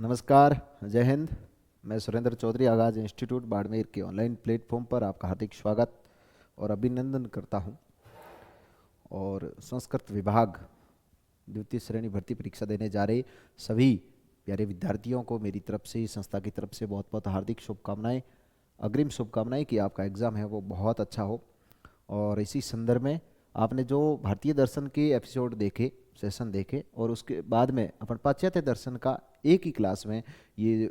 नमस्कार, जय हिंद। मैं सुरेंद्र चौधरी आगाज इंस्टीट्यूट बाड़मेर के ऑनलाइन प्लेटफॉर्म पर आपका हार्दिक स्वागत और अभिनंदन करता हूं। और संस्कृत विभाग द्वितीय श्रेणी भर्ती परीक्षा देने जा रहे सभी प्यारे विद्यार्थियों को मेरी तरफ से, संस्था की तरफ से बहुत बहुत हार्दिक शुभकामनाएं, अग्रिम शुभकामनाएं कि आपका एग्ज़ाम है वो बहुत अच्छा हो। और इसी संदर्भ में आपने जो भारतीय दर्शन के एपिसोड देखे, सेशन देखे, और उसके बाद में अपन पाश्चात्य दर्शन का एक ही क्लास में ये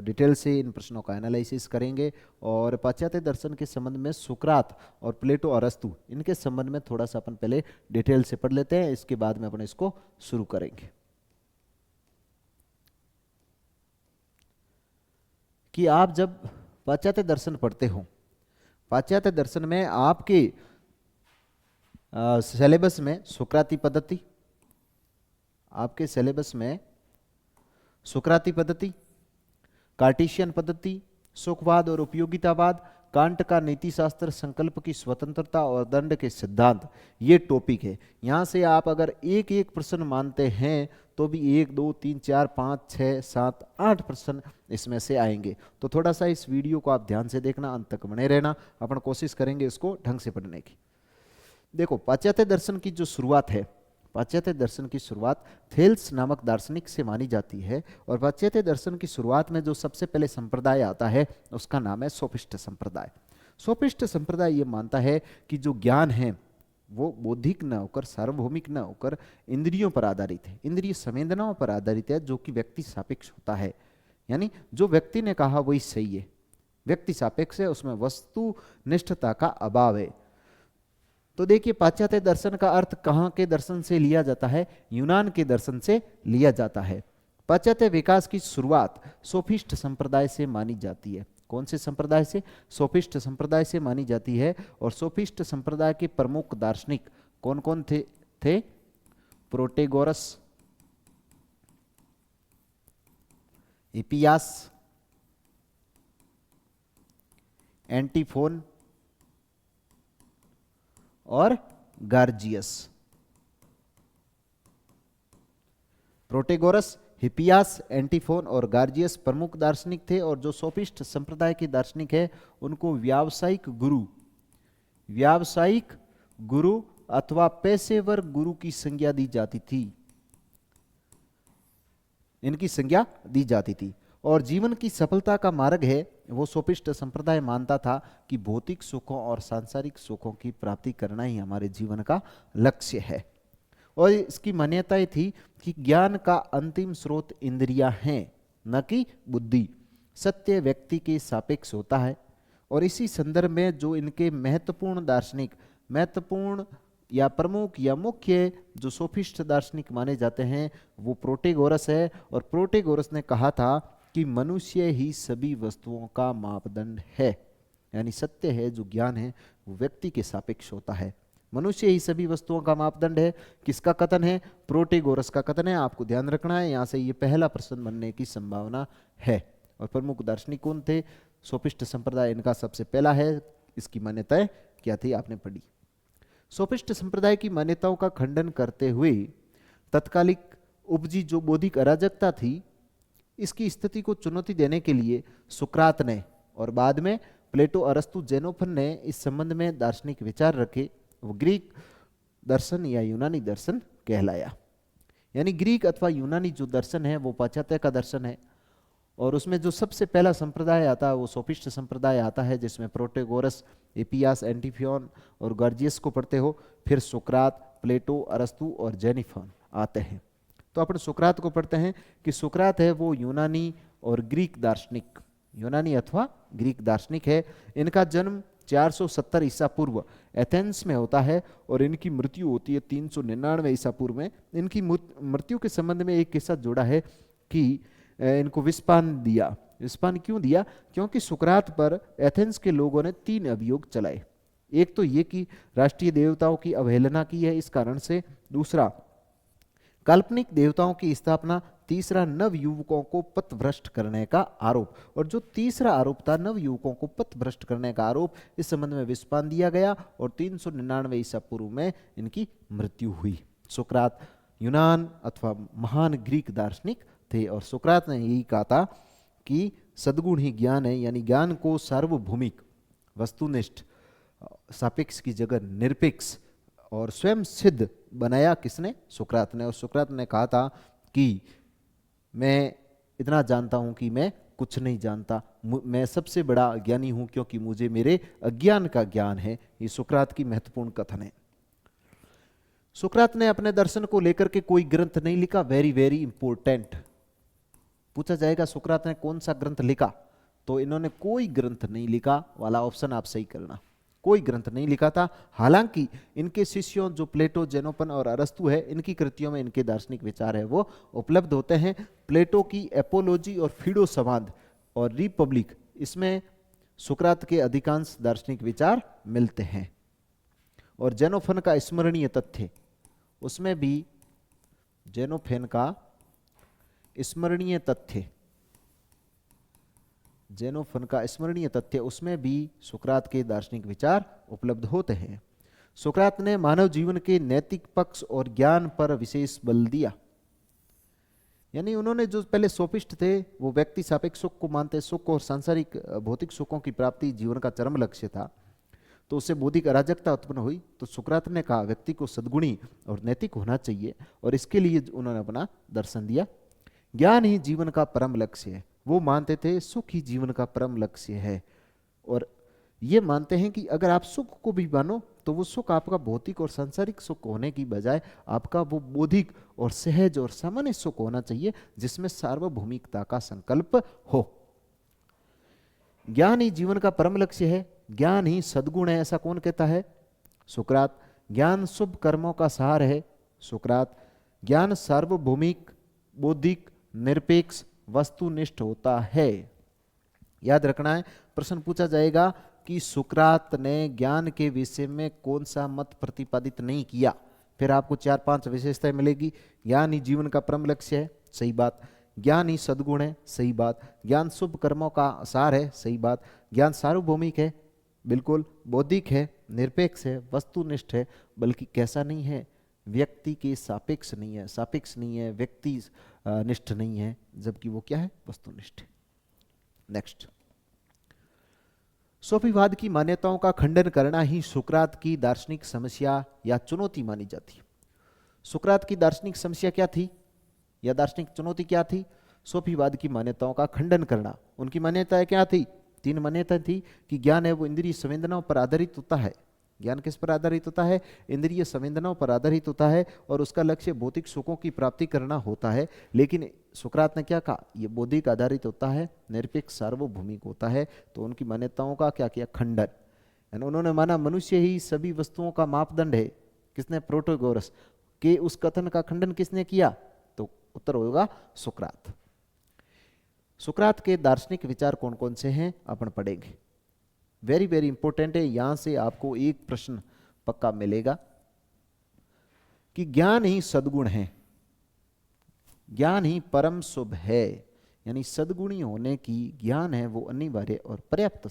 डिटेल से इन प्रश्नों का एनालिसिस करेंगे। और पाश्चात्य दर्शन के संबंध में सुकरात और प्लेटो अरस्तु, इनके संबंध में थोड़ा सा अपन पहले डिटेल से पढ़ लेते हैं, इसके बाद में अपन इसको शुरू करेंगे। कि आप जब पाश्चात्य दर्शन पढ़ते हो, पाश्चात्य दर्शन में आपके सिलेबस में सुकराती पद्धति, आपके सिलेबस में सुकराती पद्धति, कार्टेशियन पद्धति, सुखवाद और उपयोगितावाद, कांट का नीति शास्त्र, संकल्प की स्वतंत्रता और दंड के सिद्धांत, ये टॉपिक है। यहाँ से आप अगर एक एक प्रश्न मानते हैं तो भी 1 2 3 4 5 6 7 8 प्रश्न इसमें से आएंगे। तो थोड़ा सा इस वीडियो को आप ध्यान से देखना, अंत तक बने रहना। अपन कोशिश करेंगे इसको ढंग से पढ़ने की। देखो, पाश्चात्य दर्शन की जो शुरुआत है, पाश्चात्य दर्शन की शुरुआत थेल्स नामक दार्शनिक से मानी जाती है। और पाश्चात्य दर्शन की शुरुआत में जो सबसे पहले संप्रदाय आता है उसका नाम है सोफिस्ट संप्रदाय। सोफिस्ट संप्रदाय ये मानता है कि जो ज्ञान है वो बौद्धिक न होकर, सार्वभौमिक न होकर इंद्रियों पर आधारित है, इंद्रिय संवेदनाओं पर आधारित है, जो कि व्यक्ति सापेक्ष होता है। यानी जो व्यक्ति ने कहा वही सही है, व्यक्ति सापेक्ष है, उसमें वस्तु निष्ठता का अभाव है। तो देखिए, पाश्चात्य दर्शन का अर्थ कहाँ के दर्शन से लिया जाता है? यूनान के दर्शन से लिया जाता है। पाश्चात्य विकास की शुरुआत सोफिस्ट संप्रदाय से मानी जाती है। कौन से संप्रदाय से? सोफिस्ट संप्रदाय से मानी जाती है। और सोफिस्ट संप्रदाय के प्रमुख दार्शनिक कौन कौन थे? प्रोटेगोरस, हिपियास, एंटीफोन और गार्जियस। प्रोटेगोरस, हिपियास, एंटीफोन और गार्जियस प्रमुख दार्शनिक थे। और जो सोफिस्ट संप्रदाय के दार्शनिक है उनको व्यावसायिक गुरु अथवा पेशेवर गुरु की संज्ञा दी जाती थी, इनकी संज्ञा दी जाती थी। और जीवन की सफलता का मार्ग है, वो सोफिस्ट संप्रदाय मानता था कि भौतिक सुखों और सांसारिक सुखों की प्राप्ति करना ही हमारे जीवन का लक्ष्य है। और इसकी मान्यता थी कि ज्ञान का अंतिम स्रोत इंद्रियां हैं, न कि बुद्धि। सत्य व्यक्ति के सापेक्ष होता है। और इसी संदर्भ में जो इनके महत्वपूर्ण दार्शनिक, महत्वपूर्ण या प्रमुख या मुख्य जो सोफिस्ट दार्शनिक माने जाते हैं वो प्रोटेगोरस है। और प्रोटेगोरस ने कहा था कि मनुष्य ही सभी वस्तुओं का मापदंड है। यानी सत्य है, जो ज्ञान है वो व्यक्ति के सापेक्ष होता है, मनुष्य ही सभी वस्तुओं का मापदंड है। किसका कथन है? प्रोटेगोरस का कथन है। आपको ध्यान रखना है, यहाँ से ये पहला प्रश्न बनने की संभावना है। और प्रमुख दार्शनिक कौन थे? सोफिस्ट संप्रदाय इनका सबसे पहला है। इसकी मान्यताएं क्या थी आपने पढ़ी। सोफिस्ट संप्रदाय की मान्यताओं का खंडन करते हुए तत्कालिक उपजी जो बौद्धिक अराजकता थी, इसकी स्थिति को चुनौती देने के लिए सुकरात ने और बाद में प्लेटो, अरस्तु, जेनोफन ने इस संबंध में दार्शनिक विचार रखे। वो ग्रीक दर्शन या यूनानी दर्शन कहलाया। यानी ग्रीक अथवा यूनानी जो दर्शन है वो पाश्चात्य का दर्शन है। और उसमें जो सबसे पहला संप्रदाय आता है वो सोफिस्ट संप्रदाय आता है, जिसमें प्रोटेगोरस, हिपियास, एंटीफियोन और गार्जियस को पढ़ते हो। फिर सुकरात, प्लेटो, अरस्तु और जेनिफन आते हैं। तो अपन सुकरात को पढ़ते हैं कि सुकरात है वो यूनानी और ग्रीक दार्शनिक, यूनानी अथवा ग्रीक दार्शनिक है। इनका जन्म 470 ईसा पूर्व एथेंस में होता है और इनकी मृत्यु होती है 399 ईसा पूर्व में। इनकी मृत्यु के संबंध में एक किस्सा जोड़ा है कि इनको विस्पान दिया। विस्पान क्यों दिया? क्योंकि सुकरात पर एथेंस के लोगों ने 3 अभियोग चलाए। एक तो ये कि राष्ट्रीय देवताओं की अवहेलना की है, इस कारण से। दूसरा, काल्पनिक देवताओं की स्थापना। तीसरा, नव युवकों को पथभ्रष्ट करने का आरोप। और जो तीसरा आरोप था, नव युवकों को पथभ्रष्ट करने का आरोप, इस संबंध में विस्पान दिया गया और 399 ईसा पूर्व में इनकी मृत्यु हुई। सुकरात यूनान अथवा महान ग्रीक दार्शनिक थे। और सुकरात ने यही कहा था कि सद्गुण ही ज्ञान है, यानी ज्ञान को सार्वभौमिक, वस्तुनिष्ठ, सापेक्ष की जगह निरपेक्ष और स्वयं सिद्ध बनाया किसने? सुकरात ने। और सुकरात ने कहा था कि मैं इतना जानता हूं कि मैं कुछ नहीं जानता, मैं सबसे बड़ा ज्ञानी हूं क्योंकि मुझे मेरे अज्ञान का ज्ञान है। ये सुकरात की महत्वपूर्ण कथन है। सुकरात ने अपने दर्शन को लेकर के कोई ग्रंथ नहीं लिखा। वेरी वेरी इंपॉर्टेंट पूछा जाएगा सुकरात ने कौन सा ग्रंथ लिखा, तो इन्होंने कोई ग्रंथ नहीं लिखा वाला ऑप्शन आप सही करना। कोई ग्रंथ नहीं लिखा था। हालांकि इनके शिष्यों जो प्लेटो, जेनोपन और अरस्तु है, इनकी कृतियों में इनके दार्शनिक विचार है वो उपलब्ध होते हैं। प्लेटो की एपोलॉजी और फीडो संवाद और रिपब्लिक, इसमें सुकरात के अधिकांश दार्शनिक विचार मिलते हैं। और जेनोफन का स्मरणीय तथ्य, उसमें भी जेनोफेन का स्मरणीय तथ्य, जेनोफन का स्मरणीय तथ्य, उसमें भी सुकरात के दार्शनिक विचार उपलब्ध होते हैं। सुकरात ने मानव जीवन के नैतिक पक्ष और ज्ञान पर विशेष बल दिया। यानी उन्होंने, जो पहले सोफिस्ट थे वो व्यक्ति सापेक्ष सुख को मानते, सुख और सांसारिक भौतिक सुखों की प्राप्ति जीवन का चरम लक्ष्य था, तो उससे बौद्धिक अराजकता उत्पन्न हुई। तो सुकरात ने कहा व्यक्ति को सद्गुणी और नैतिक होना चाहिए, और इसके लिए उन्होंने अपना दर्शन दिया। ज्ञान ही जीवन का परम लक्ष्य है। वो मानते थे सुख ही जीवन का परम लक्ष्य है, और ये मानते हैं कि अगर आप सुख को भी मानो तो वो सुख आपका भौतिक और सांसारिक सुख होने की बजाय आपका वो बौद्धिक और सहज और सामान्य सुख होना चाहिए, जिसमें सार्वभौमिकता का संकल्प हो। ज्ञान ही जीवन का परम लक्ष्य है, ज्ञान ही सद्गुण है, ऐसा कौन कहता है? सुकरात। ज्ञान शुभ कर्मों का सार है, सुकरात। ज्ञान सार्वभौमिक, बौद्धिक, निरपेक्ष, वस्तुनिष्ठ होता है। याद रखना है, प्रश्न पूछा जाएगा कि सुकरात ने ज्ञान के विषय में कौन सा मत प्रतिपादित नहीं किया, फिर आपको 4-5 विशेषताएं मिलेगी। ज्ञान ही जीवन का परम लक्ष्य है, सही बात। ज्ञान ही सद्गुण है, सही बात। ज्ञान शुभ कर्मों का सार है, सही बात। ज्ञान सार्वभौमिक है, बिल्कुल। बौद्धिक है, निरपेक्ष है, वस्तुनिष्ठ है, बल्कि कैसा नहीं है? व्यक्ति के सापेक्ष नहीं है, सापेक्ष नहीं है, व्यक्ति निष्ठ नहीं है, जबकि वो क्या है? वस्तुनिष्ठ है। नेक्स्ट, सोफीवाद की मान्यताओं का खंडन करना ही सुकरात की दार्शनिक समस्या या चुनौती मानी जाती है। सुकरात की दार्शनिक समस्या क्या थी या दार्शनिक चुनौती क्या थी? सोफीवाद की मान्यताओं का खंडन करना। उनकी मान्यताएं क्या थी? 3 मान्यताएं थी कि ज्ञान है वो इंद्रिय संवेदनाओं पर आधारित होता है। ज्ञान किस पर आधारित होता है? इंद्रिय संवेदनाओं पर आधारित होता है, और उसका लक्ष्य भौतिक सुखों की प्राप्ति करना होता है। लेकिन सुकरात ने क्या कहा? ये बौद्धिक आधारित होता है, निरपेक्ष सार्वभौमिक होता है। तो उनकी मान्यताओं का क्या किया? खंडन। उन्होंने माना मनुष्य ही सभी वस्तुओं का मापदंड है। किसने? प्रोटोगोरस के उस कथन का खंडन किसने किया? तो उत्तर होगा सुकरात। सुकरात के दार्शनिक विचार कौन कौन से हैं अपन पढ़ेंगे। वेरी वेरी इंपॉर्टेंट है, यहां से आपको एक प्रश्न पक्का मिलेगा कि ज्ञान ही सद्गुण है, ज्ञान ही परम शुभ है। यानी सद्गुणी होने की ज्ञान है वो अनिवार्य और पर्याप्त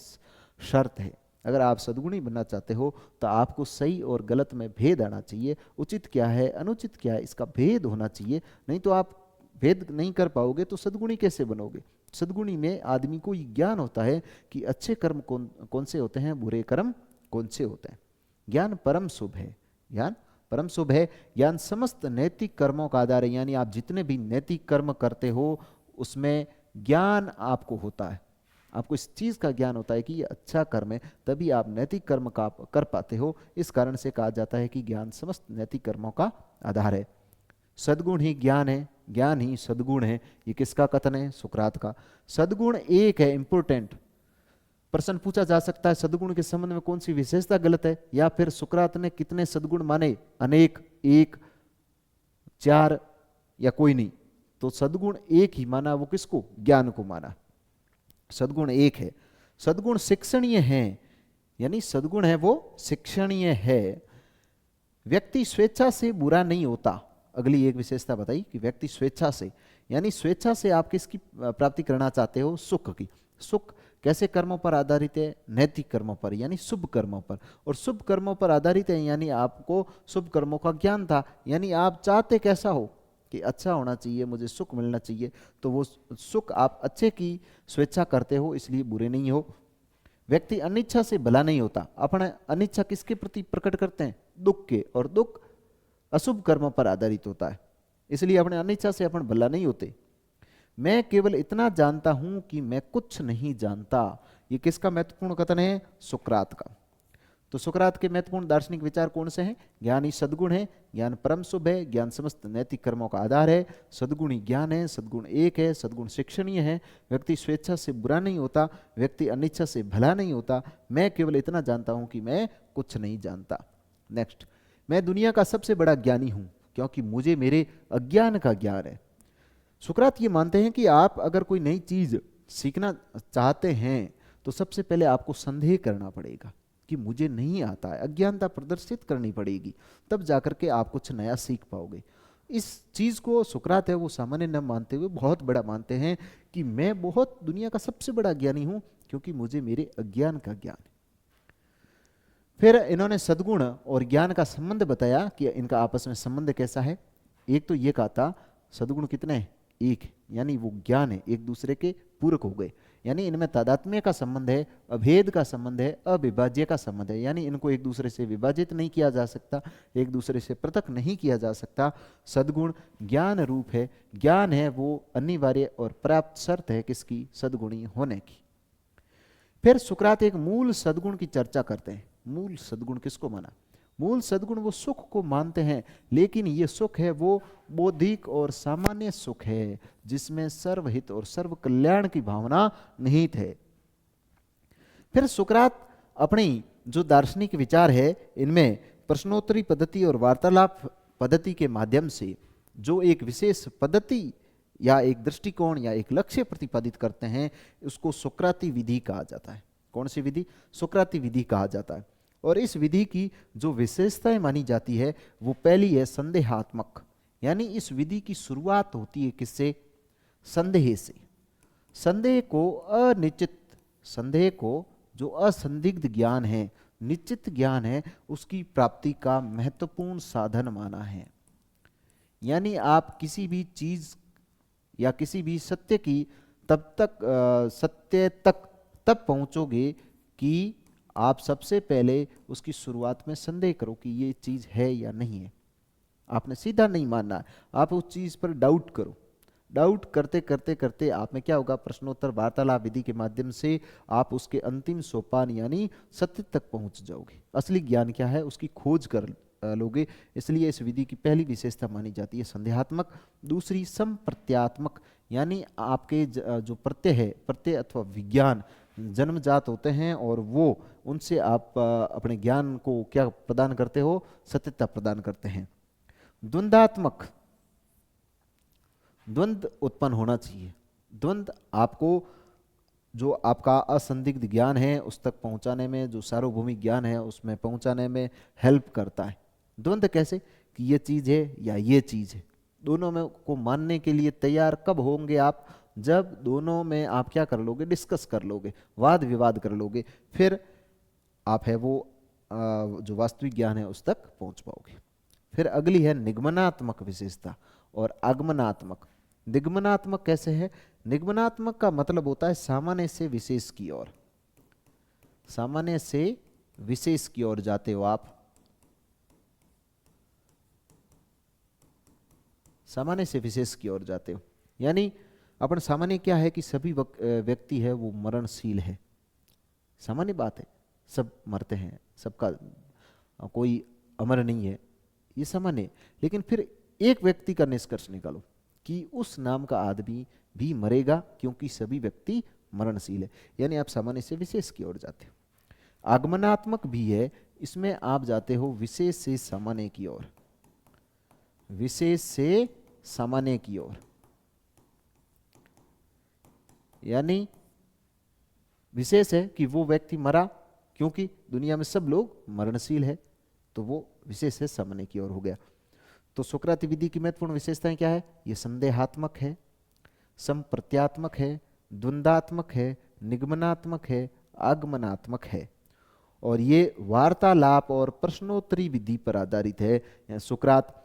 शर्त है। अगर आप सद्गुणी बनना चाहते हो तो आपको सही और गलत में भेद आना चाहिए। उचित क्या है, अनुचित क्या है, इसका भेद होना चाहिए। नहीं तो आप भेद नहीं कर पाओगे तो सद्गुणी कैसे बनोगे? सद्गुणी में आदमी को ज्ञान होता है कि अच्छे कर्म कौन से होते हैं, बुरे कर्म कौन से होते हैं। ज्ञान परम शुभ है, ज्ञान परम शुभ है। ज्ञान समस्त नैतिक कर्मों का आधार है। यानी आप जितने भी नैतिक कर्म करते हो उसमें ज्ञान आपको होता है, आपको इस चीज का ज्ञान होता है कि ये अच्छा कर्म है, तभी आप नैतिक कर्म का कर पाते हो। इस कारण से कहा जाता है कि ज्ञान समस्त नैतिक कर्मों का आधार है। सद्गुण ही ज्ञान है, ज्ञान ही सद्गुण है। ये किसका कथन है? सुकरात का। सद्गुण एक है, इंपोर्टेंट प्रश्न पूछा जा सकता है, सद्गुण के संबंध में कौन सी विशेषता गलत है? या फिर सुकरात ने कितने सद्गुण माने? अनेक, 1, 4 या कोई नहीं? तो सद्गुण एक ही माना। वो किसको? ज्ञान को माना। सद्गुण एक है। सद्गुण शिक्षणीय है, यानी सद्गुण है वो शिक्षणीय है। व्यक्ति स्वेच्छा से बुरा नहीं होता। अगली एक विशेषता बताई कि व्यक्ति स्वेच्छा से, यानी स्वेच्छा से आप किसकी प्राप्ति करना चाहते हो? सुख की। सुख कैसे कर्मों पर आधारित है? नैतिक कर्मों पर, यानी शुभ कर्मों पर। और शुभ कर्मों पर आधारित है, यानी आपको शुभ कर्मों का ज्ञान था। यानी आप चाहते कैसा हो? कि अच्छा होना चाहिए, मुझे सुख मिलना चाहिए, तो वो सुख आप अच्छे की स्वेच्छा करते हो, इसलिए बुरे नहीं हो। व्यक्ति अनिच्छा से भला नहीं होता। अपना अनिच्छा किसके प्रति प्रकट करते हैं? दुख के, और दुख अशुभ कर्म पर आधारित होता है, इसलिए अपने अनिच्छा से अपन भला नहीं होते। मैं केवल इतना जानता हूं कि मैं कुछ नहीं जानता, ये किसका महत्वपूर्ण कथन है? सुकरात का। तो सुकरात के महत्वपूर्ण दार्शनिक विचार कौन से हैं? ज्ञान ही सद्गुण है, ज्ञान परम शुभ है, ज्ञान समस्त नैतिक कर्मों का आधार है, सद्गुण ही ज्ञान है, सद्गुण एक है, सद्गुण शिक्षणीय है, व्यक्ति स्वेच्छा से बुरा नहीं होता, व्यक्ति अनिच्छा से भला नहीं होता, मैं केवल इतना जानता हूं कि मैं कुछ नहीं जानता। नेक्स्ट, मैं दुनिया का सबसे बड़ा ज्ञानी हूं क्योंकि मुझे मेरे अज्ञान का ज्ञान है। सुकरात ये मानते हैं कि आप अगर कोई नई चीज सीखना चाहते हैं तो सबसे पहले आपको संदेह करना पड़ेगा कि मुझे नहीं आता है, अज्ञानता प्रदर्शित करनी पड़ेगी, तब जाकर के आप कुछ नया सीख पाओगे। इस चीज को सुकरात है वो सामान्य न मानते हुए बहुत बड़ा मानते हैं कि मैं बहुत दुनिया का सबसे बड़ा ज्ञानी हूं क्योंकि मुझे मेरे अज्ञान का ज्ञान है। फिर इन्होंने सद्गुण और ज्ञान का संबंध बताया कि इनका आपस में संबंध कैसा है। एक तो ये कहा था सद्गुण कितने हैं? एक, यानी वो ज्ञान है, एक दूसरे के पूरक हो गए, यानी इनमें तादात्म्य का संबंध है, अभेद का संबंध है, अविभाज्य का संबंध है, यानी इनको एक दूसरे से विभाजित नहीं किया जा सकता, एक दूसरे से पृथक नहीं किया जा सकता। सद्गुण ज्ञान रूप है, ज्ञान है वो अनिवार्य और पर्याप्त शर्त है किसकी? सद्गुणी होने की। फिर सुकरात एक मूल सद्गुण की चर्चा करते हैं। मूल सद्गुण किसको माना? मूल सद्गुण वो सुख को मानते हैं, लेकिन ये सुख है वो बौद्धिक और सामान्य सुख है जिसमें सर्वहित और सर्व कल्याण की भावना निहित है। फिर सुकरात अपनी जो दार्शनिक विचार है इनमें प्रश्नोत्तरी पद्धति और वार्तालाप पद्धति के माध्यम से जो एक विशेष पद्धति या एक दृष्टिकोण या एक लक्ष्य प्रतिपादित करते हैं, उसको सुकराती विधि कहा जाता है। कौन सी विधि? सुकराती विधि कहा जाता है। और इस विधि की जो विशेषताएं मानी जाती है वो पहली है संदेहात्मक, यानी इस विधि की शुरुआत होती है किससे? संदेह से। संदेह को अनिश्चित, संदेह को जो असंदिग्ध ज्ञान है, निश्चित ज्ञान है, उसकी प्राप्ति का महत्वपूर्ण साधन माना है। यानी आप किसी भी चीज या किसी भी सत्य की सत्य तक तब पहुंचोगे कि आप सबसे पहले उसकी शुरुआत में संदेह करो कि ये चीज है या नहीं है। आपने सीधा नहीं मानना है, आप उस चीज पर डाउट करो। डाउट करते करते करते आप में क्या होगा? प्रश्नोत्तर वार्तालाप विधि के माध्यम से आप उसके अंतिम सोपान यानी सत्य तक पहुंच जाओगे। असली ज्ञान क्या है उसकी खोज कर लोगे। इसलिए इस विधि की पहली विशेषता मानी जाती है संदेहात्मक। दूसरी संप्रत्यात्मक, यानी आपके जो प्रत्यय है, प्रत्यय अथवा विज्ञान जन्मजात होते हैं और वो उनसे आप अपने ज्ञान को क्या प्रदान करते हो? सत्यता प्रदान करते हैं। द्वंद्वात्मक, द्वंद्व उत्पन्न होना चाहिए। द्वंद्व आपको जो आपका असंदिग्ध ज्ञान है उस तक पहुंचाने में, जो सार्वभौमिक ज्ञान है उसमें पहुंचाने में हेल्प करता है। द्वंद्व कैसे? कि ये चीज है या ये चीज है, दोनों में को मानने के लिए तैयार कब होंगे आप? जब दोनों में आप क्या कर लोगे? डिस्कस कर लोगे, वाद विवाद कर लोगे, फिर आप है वो जो वास्तविक ज्ञान है उस तक पहुंच पाओगे। फिर अगली है निगमनात्मक विशेषता और आगमनात्मक। निगमनात्मक कैसे है? निगमनात्मक का मतलब होता है सामान्य से विशेष की ओर। सामान्य से विशेष की ओर जाते हो आप, सामान्य से विशेष की ओर जाते हो। यानी अपन सामान्य क्या है कि सभी व्यक्ति है वो मरणशील है, सामान्य बात है, सब मरते हैं, सबका कोई अमर नहीं है, ये सामान्य। लेकिन फिर एक व्यक्ति का निष्कर्ष निकालो कि उस नाम का आदमी भी मरेगा क्योंकि सभी व्यक्ति मरणशील है, यानी आप सामान्य से विशेष की ओर जाते हो। आगमनात्मक भी है, इसमें आप जाते हो विशेष से सामान्य की ओर, विशेष से सामान्य की ओर। यानी विशेष है कि वो व्यक्ति मरा क्योंकि दुनिया में सब लोग मरणशील है, तो वो विशेष है सामान्य की ओर हो गया। तो सुकराती विधि की महत्वपूर्ण विशेषताएं क्या है? ये संदेहात्मक है, संप्रत्यात्मक है, द्वंद्वात्मक है, निगमनात्मक है, आगमनात्मक है, और ये वार्तालाप और प्रश्नोत्तरी विधि पर आधारित है। सुकरात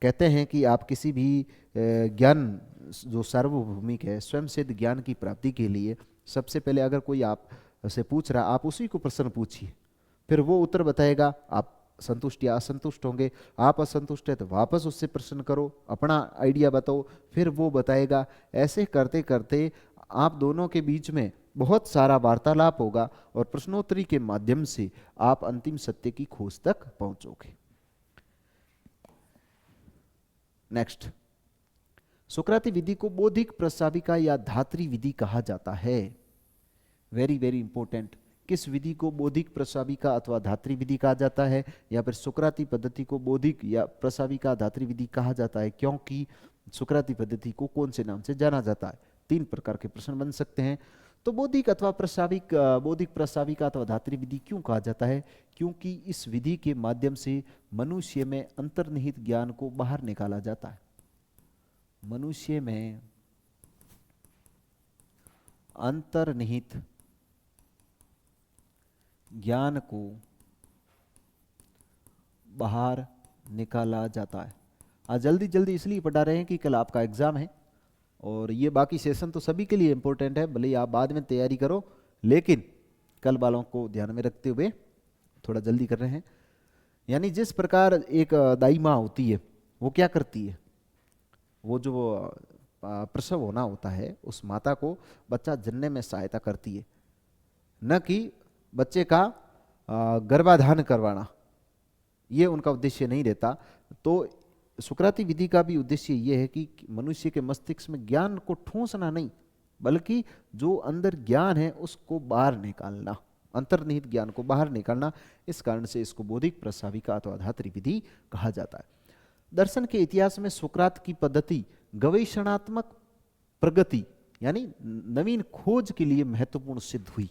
कहते हैं कि आप किसी भी ज्ञान जो सार्वभौमिक है, स्वयं सिद्ध ज्ञान की प्राप्ति के लिए सबसे पहले अगर कोई आप से पूछ रहा, आप उसी को प्रश्न पूछिए, फिर वो उत्तर बताएगा, आप संतुष्ट या असंतुष्ट होंगे। आप असंतुष्ट है तो वापस उससे प्रश्न करो, अपना आइडिया बताओ, फिर वो बताएगा। ऐसे करते करते आप दोनों के बीच में बहुत सारा वार्तालाप होगा और प्रश्नोत्तरी के माध्यम से आप अंतिम सत्य की खोज तक पहुंचोगे। नेक्स्ट, सुकराती विधि को बौद्धिक प्रस्ताविका या धात्री विधि कहा जाता है। Very very important. किस विधि को बौद्धिक प्रस्ताविका अथवा धात्री विधि कहा जाता है, या फिर सुकराती पद्धति को बौद्धिक या प्रस्ताविका धात्री विधि कहा जाता है, क्योंकि सुकराती पद्धति को कौन से नाम से जाना जाता है? 3 प्रकार के प्रश्न बन सकते हैं। तो बौद्धिक अथवा बौद्धिक प्रस्ताविका अथवा धात्री विधि क्यों कहा जाता है? क्योंकि इस विधि के माध्यम से मनुष्य में अंतर्निहित ज्ञान को बाहर निकाला जाता है। मनुष्य में अंतर्निहित ज्ञान को बाहर निकाला जाता है। आज जल्दी जल्दी इसलिए पढ़ा रहे हैं कि कल आपका एग्जाम है, और ये बाकी सेशन तो सभी के लिए इंपॉर्टेंट है, भले ही आप बाद में तैयारी करो, लेकिन कल वालों को ध्यान में रखते हुए थोड़ा जल्दी कर रहे हैं। यानी जिस प्रकार एक दाई माँ होती है, वो क्या करती है, वो जो प्रसव होना होता है, उस माता को बच्चा जन्ने में सहायता करती है, न कि बच्चे का गर्भाधान करवाना। ये उनका उद्देश्य नहीं रहता। तो सुकराती विधि का भी उद्देश्य ये है कि मनुष्य के मस्तिष्क में ज्ञान को ठूंसना नहीं, बल्कि जो अंदर ज्ञान है उसको बाहर निकालना, अंतर्निहित ज्ञान को बाहर निकालना। इस कारण से इसको बौद्धिक प्रस्ताविका अथवा धात्री विधि कहा जाता है। दर्शन के इतिहास में सुकरात की पद्धति गवेषणात्मक प्रगति यानी नवीन खोज के लिए महत्वपूर्ण सिद्ध हुई।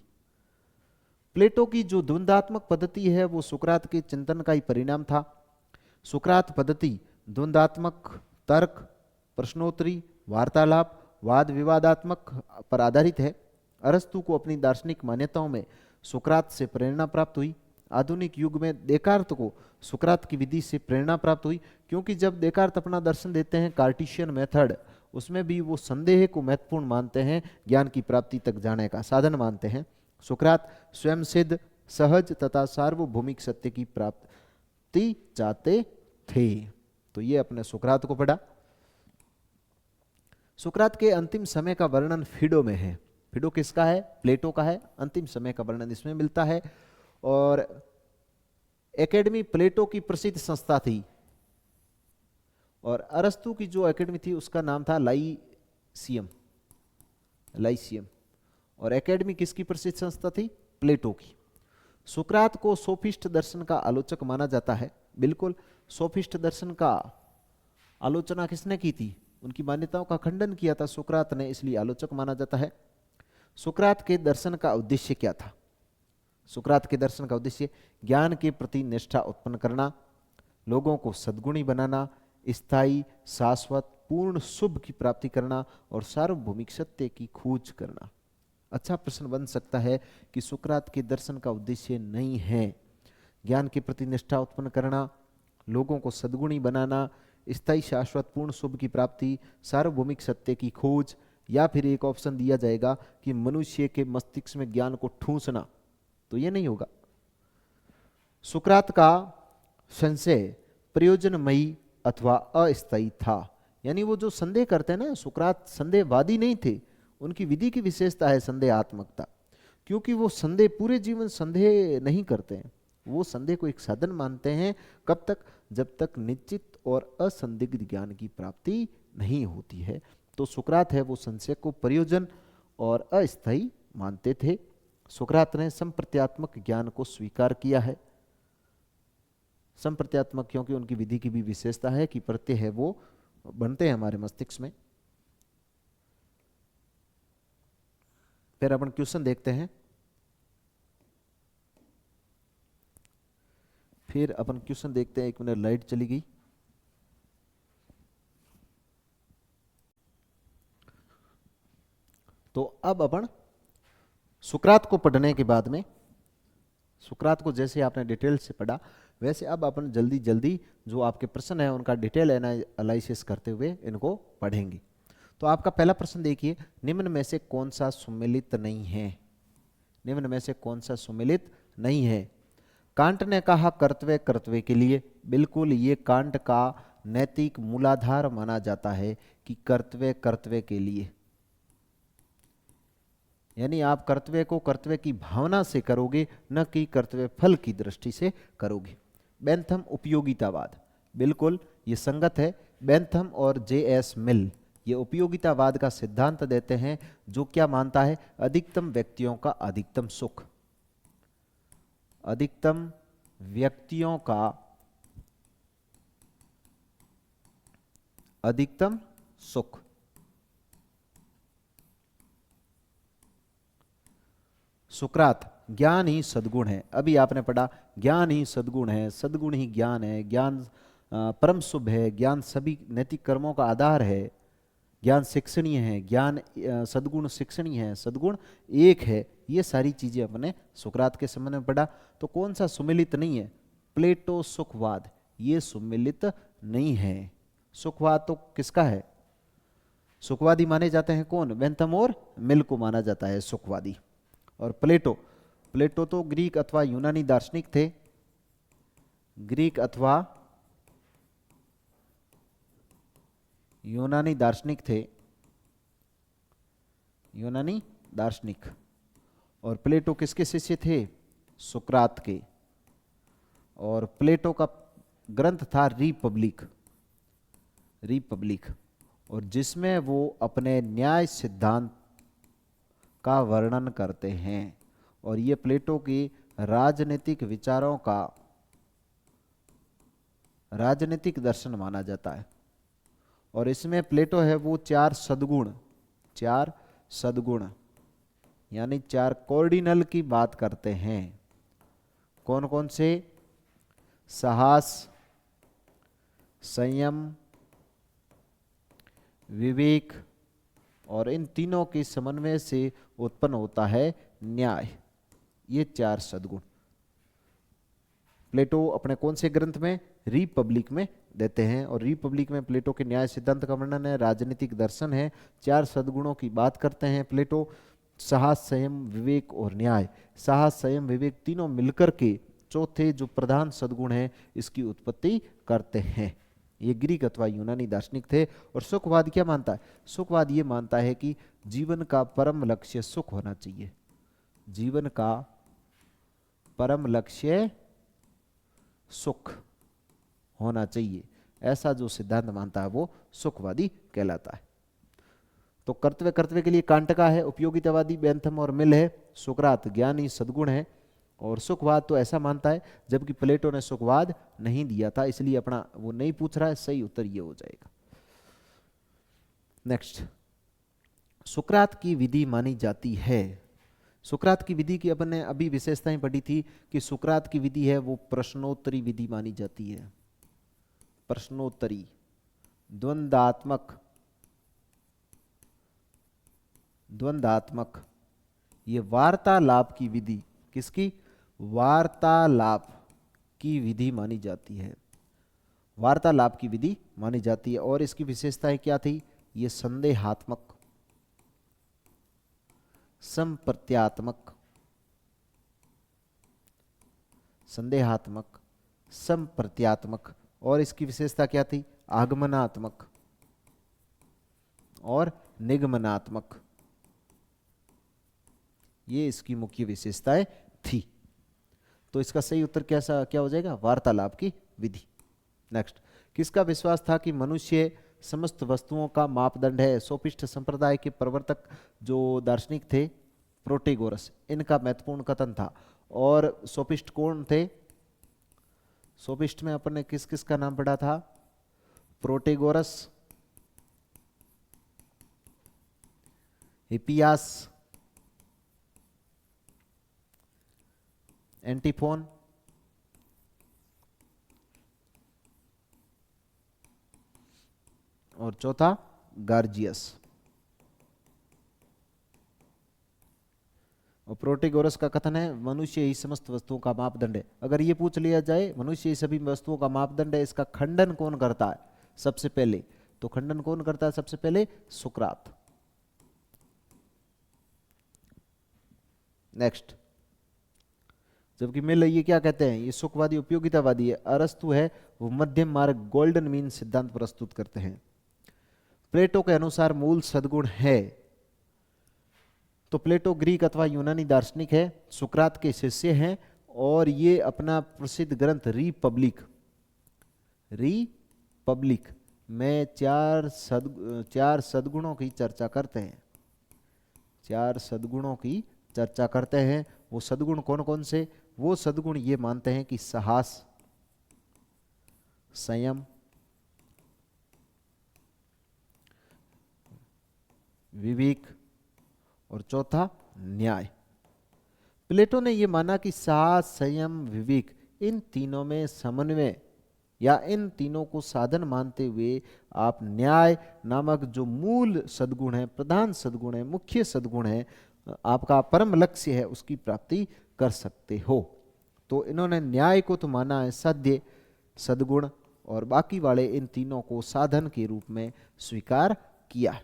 प्लेटो की जो द्वंद्वात्मक पद्धति है वो सुकरात के चिंतन का ही परिणाम था। सुकरात पद्धति द्वंद्वात्मक तर्क, प्रश्नोत्तरी, वार्तालाप, वाद विवादात्मक पर आधारित है। अरस्तु को अपनी दार्शनिक मान्यताओं में सुकरात से प्रेरणा प्राप्त हुई। आधुनिक युग में देकार्त को सुकरात की विधि से प्रेरणा प्राप्त हुई, क्योंकि जब देकार्त अपना दर्शन देते हैं कार्टिशियन मेथड, उसमें भी वो संदेह को महत्वपूर्ण मानते हैं, ज्ञान की प्राप्ति तक जाने का साधन मानते हैं। सुकरात स्वयं सिद्ध, सहज तथा सार्वभौमिक सत्य की प्राप्ति चाहते थे। तो ये अपने सुकरात को पढ़ा। सुकरात के अंतिम समय का वर्णन फिडो में है। फिडो किसका है? प्लेटो का है। अंतिम समय का वर्णन इसमें मिलता है। और एकेडमी प्लेटो की प्रसिद्ध संस्था थी, और अरस्तु की जो एकेडमी थी उसका नाम था लाइसियम। और एकेडमी किसकी प्रसिद्ध संस्था थी? प्लेटो की। सुकरात को सोफिस्ट दर्शन का आलोचक माना जाता है। बिल्कुल, सोफिस्ट दर्शन का आलोचना किसने की थी? उनकी मान्यताओं का खंडन किया था सुकरात ने, इसलिए आलोचक माना जाता है। सुकरात के दर्शन का उद्देश्य क्या था? सुकरात के दर्शन का उद्देश्य ज्ञान के प्रति निष्ठा उत्पन्न करना, लोगों को सद्गुणी बनाना, स्थायी, शाश्वत, पूर्ण शुभ की प्राप्ति करना और सार्वभौमिक सत्य की खोज करना। अच्छा प्रश्न बन सकता है कि सुकरात के दर्शन का उद्देश्य नहीं है ज्ञान के प्रति निष्ठा उत्पन्न करना, लोगों को सद्गुणी बनाना, स्थायी, शाश्वत, पूर्ण शुभ की प्राप्ति, सार्वभौमिक सत्य की खोज, या फिर एक ऑप्शन दिया जाएगा कि मनुष्य के मस्तिष्क में ज्ञान को ठूंसना। तो ये नहीं होगा। सुकरात का संशय प्रयोजनमयी अथवा अस्थायी था। यानी वो जो संदेह करते हैं ना, सुकरात संदेहवादी नहीं थे। उनकी विधि की विशेषता है संदेहात्मकता, क्योंकि वो संदेह पूरे जीवन संदेह नहीं करते हैं। वो संदेह को एक साधन मानते हैं। कब तक? जब तक निश्चित और असंदिग्ध ज्ञान की प्राप्ति नहीं होती है। तो सुकरात है वो संशय को प्रयोजन और अस्थायी मानते थे। सुकरात ने संप्रत्यात्मक ज्ञान को स्वीकार किया है। संप्रत्यात्मक क्योंकि उनकी विधि की भी विशेषता है कि प्रत्यय है वो बनते हैं हमारे मस्तिष्क में। फिर अपन क्वेश्चन देखते हैं। एक मिनट, लाइट चली गई। तो अब अपन सुकरात को पढ़ने के बाद में, सुकरात को जैसे आपने डिटेल से पढ़ा, वैसे अब अपन जल्दी जल्दी जो आपके प्रश्न है उनका डिटेल एनालिसिस करते हुए इनको पढ़ेंगे। तो आपका पहला प्रश्न देखिए, निम्न में से कौन सा सुमेलित नहीं है? निम्न में से कौन सा सुमेलित नहीं है? कांट ने कहा कर्तव्य कर्तव्य के लिए। बिल्कुल, ये कांट का नैतिक मूलाधार माना जाता है कि कर्तव्य कर्तव्य के लिए, यानी आप कर्तव्य को कर्तव्य की भावना से करोगे, न कि कर्तव्य फल की दृष्टि से करोगे। बेंथम उपयोगितावाद, बिल्कुल ये संगत है। बेंथम और जे.एस. मिल ये उपयोगितावाद का सिद्धांत देते हैं, जो क्या मानता है? अधिकतम व्यक्तियों का अधिकतम सुख, अधिकतम व्यक्तियों का अधिकतम सुख। सुकरात, ज्ञान ही सद्गुण है। अभी आपने पढ़ा ज्ञान ही सद्गुण है, सद्गुण ही ज्ञान है, ज्ञान परम शुभ है, ज्ञान सभी नैतिक कर्मों का आधार है, ज्ञान शिक्षणीय है, ज्ञान सद्गुण शिक्षणीय है, सद्गुण एक है। ये सारी चीजें अपने सुकरात के संबंध में पढ़ा। तो कौन सा सुमेलित नहीं है? प्लेटो सुखवाद, ये सुमेलित नहीं है। सुखवाद तो किसका है? सुखवादी माने जाते हैं कौन? बेंथम और मिल को माना जाता है सुखवादी। और प्लेटो, प्लेटो तो ग्रीक अथवा यूनानी दार्शनिक थे, ग्रीक अथवा यूनानी दार्शनिक थे, यूनानी दार्शनिक। और प्लेटो किसके शिष्य थे? सुकरात के। और प्लेटो का ग्रंथ था रिपब्लिक, रिपब्लिक, और जिसमें वो अपने न्याय सिद्धांत का वर्णन करते हैं। और ये प्लेटो की राजनीतिक विचारों का राजनीतिक दर्शन माना जाता है। और इसमें प्लेटो है वो चार सद्गुण, चार सद्गुण यानी चार कॉर्डिनल की बात करते हैं। कौन कौन से? साहस, संयम, विवेक, और इन तीनों के समन्वय से उत्पन्न होता है न्याय। ये चार सद्गुण प्लेटो अपने कौन से ग्रंथ में? रिपब्लिक में देते हैं। और रिपब्लिक में प्लेटो के न्याय सिद्धांत का वर्णन है, राजनीतिक दर्शन है, चार सद्गुणों की बात करते हैं प्लेटो। साहस, संयम, विवेक और न्याय। साहस, संयम, विवेक तीनों मिलकर के चौथे जो प्रधान सद्गुण है इसकी उत्पत्ति करते हैं। ये ग्रीक अथवा यूनानी दार्शनिक थे। और सुखवाद क्या मानता है? सुखवाद ये मानता है कि जीवन का परम लक्ष्य सुख होना चाहिए। जीवन का परम लक्ष्य सुख होना चाहिए, ऐसा जो सिद्धांत मानता है वो सुखवादी कहलाता है। तो कर्तव्य कर्तव्य के लिए कांट का है, उपयोगितावादी बेंथम और मिल है, सुकरात ज्ञानी सद्गुण है, और सुखवाद तो ऐसा मानता है, जबकि प्लेटो ने सुखवाद नहीं दिया था, इसलिए अपना वो नहीं पूछ रहा है। सही उत्तर ये हो जाएगा। नेक्स्ट, सुकरात की विधि मानी जाती है। सुकरात की विधि की अपन ने अभी विशेषताएं पढ़ी थी कि सुकरात की विधि है वो प्रश्नोत्तरी विधि मानी जाती है। प्रश्नोत्तरी, द्वंद्वात्मक, द्वंद्वात्मक, ये वार्तालाप की विधि। किसकी? वार्तालाप की विधि मानी जाती है, वार्तालाप की विधि मानी जाती है। और इसकी विशेषताएं क्या थी? ये संदेहात्मक, संप्रत्यात्मक, संदेहात्मक, संप्रत्यात्मक, और इसकी विशेषता क्या थी? आगमनात्मक और निगमनात्मक। ये इसकी मुख्य विशेषताएं थी। तो इसका सही उत्तर कैसा क्या हो जाएगा? वार्तालाप की विधि। नेक्स्ट, किसका विश्वास था कि मनुष्य समस्त वस्तुओं का मापदंड है? सोफिस्ट संप्रदाय के प्रवर्तक जो दार्शनिक थे प्रोटेगोरस, इनका महत्वपूर्ण कथन था। और सोफिस्ट कौन थे? सोफिस्ट में अपन ने किस किस का नाम पढ़ा था? प्रोटेगोरस, हिपियास, एंटीफोन, और चौथा गार्जियस। और प्रोटेगोरस का कथन है मनुष्य ही समस्त वस्तुओं का मापदंड है। अगर ये पूछ लिया जाए मनुष्य ही सभी वस्तुओं का मापदंड है, इसका खंडन कौन करता है सबसे पहले, तो खंडन कौन करता है सबसे पहले, सुकरात। नेक्स्ट, जबकि मिल ये क्या कहते हैं, ये सुखवादी उपयोगितावादी है। अरस्तु है वो मध्यम मार्ग गोल्डन मीन सिद्धांत प्रस्तुत करते हैं। प्लेटो के अनुसार मूल सद्गुण है, तो प्लेटो ग्रीक अथवा यूनानी दार्शनिक है, सुकरात के शिष्य हैं, और ये अपना प्रसिद्ध ग्रंथ रिपब्लिक में चार सद्गुणों की चर्चा करते हैं। चार सद्गुणों की चर्चा करते हैं। वो सद्गुण कौन कौन से, वो सद्गुण ये मानते हैं कि साहस, संयम, विवेक और चौथा न्याय। प्लेटो ने यह माना कि साहस, संयम, विवेक, इन तीनों में समन्वय या इन तीनों को साधन मानते हुए आप न्याय नामक जो मूल सद्गुण है, प्रधान सद्गुण है, मुख्य सद्गुण है, आपका परम लक्ष्य है, उसकी प्राप्ति कर सकते हो। तो इन्होंने न्याय को तो माना है साध्य सद्गुण, और बाकी वाले इन तीनों को साधन के रूप में स्वीकार किया।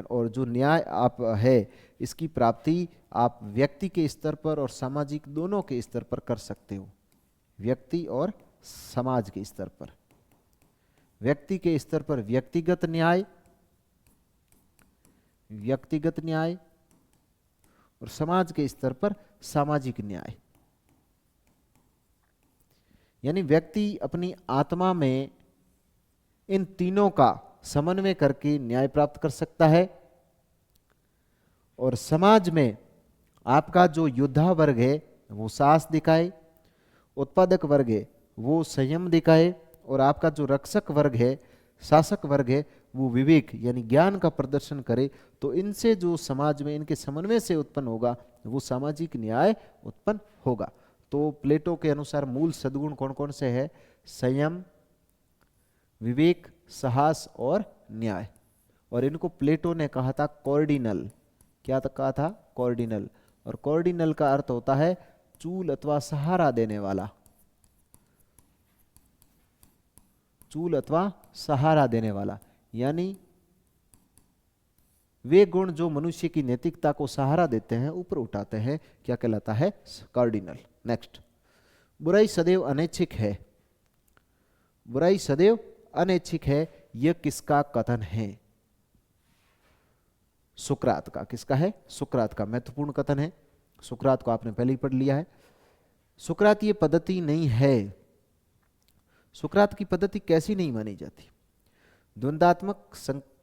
और जो न्याय आप है, इसकी प्राप्ति आप व्यक्ति के स्तर पर और सामाजिक दोनों के स्तर पर कर सकते हो। व्यक्ति और समाज के स्तर पर, व्यक्ति के स्तर पर व्यक्तिगत न्याय और समाज के स्तर पर सामाजिक न्याय। यानी व्यक्ति अपनी आत्मा में इन तीनों का समन्वय करके न्याय प्राप्त कर सकता है, और समाज में आपका जो योद्धा वर्ग है वो साहस दिखाए, उत्पादक वर्ग है वो संयम दिखाए, और आपका जो रक्षक वर्ग है, शासक वर्ग है, वो विवेक यानी ज्ञान का प्रदर्शन करे। तो इनसे जो समाज में इनके समन्वय से उत्पन्न होगा वो सामाजिक न्याय उत्पन्न होगा। तो प्लेटो के अनुसार मूल सद्गुण कौन कौन से हैं, संयम, विवेक, साहस और न्याय। और इनको प्लेटो ने कहा था कॉर्डिनल। क्या कहा था, कॉर्डिनल। और कॉर्डिनल का अर्थ होता है चूल अथवा सहारा देने वाला, चूल अथवा सहारा देने वाला। यानी वे गुण जो मनुष्य की नैतिकता को सहारा देते हैं, ऊपर उठाते हैं, क्या कहलाता है, कार्डिनल। नेक्स्ट, बुराई सदैव अनैच्छिक है। बुराई सदैव अनैच्छिक है, यह किसका कथन है, सुकरात का। किसका है, सुकरात का। महत्वपूर्ण कथन है, सुकरात को आपने पहले ही पढ़ लिया है। सुकरात ये पद्धति नहीं है। सुकरात की पद्धति कैसी नहीं मानी जाती, द्वंदात्मक,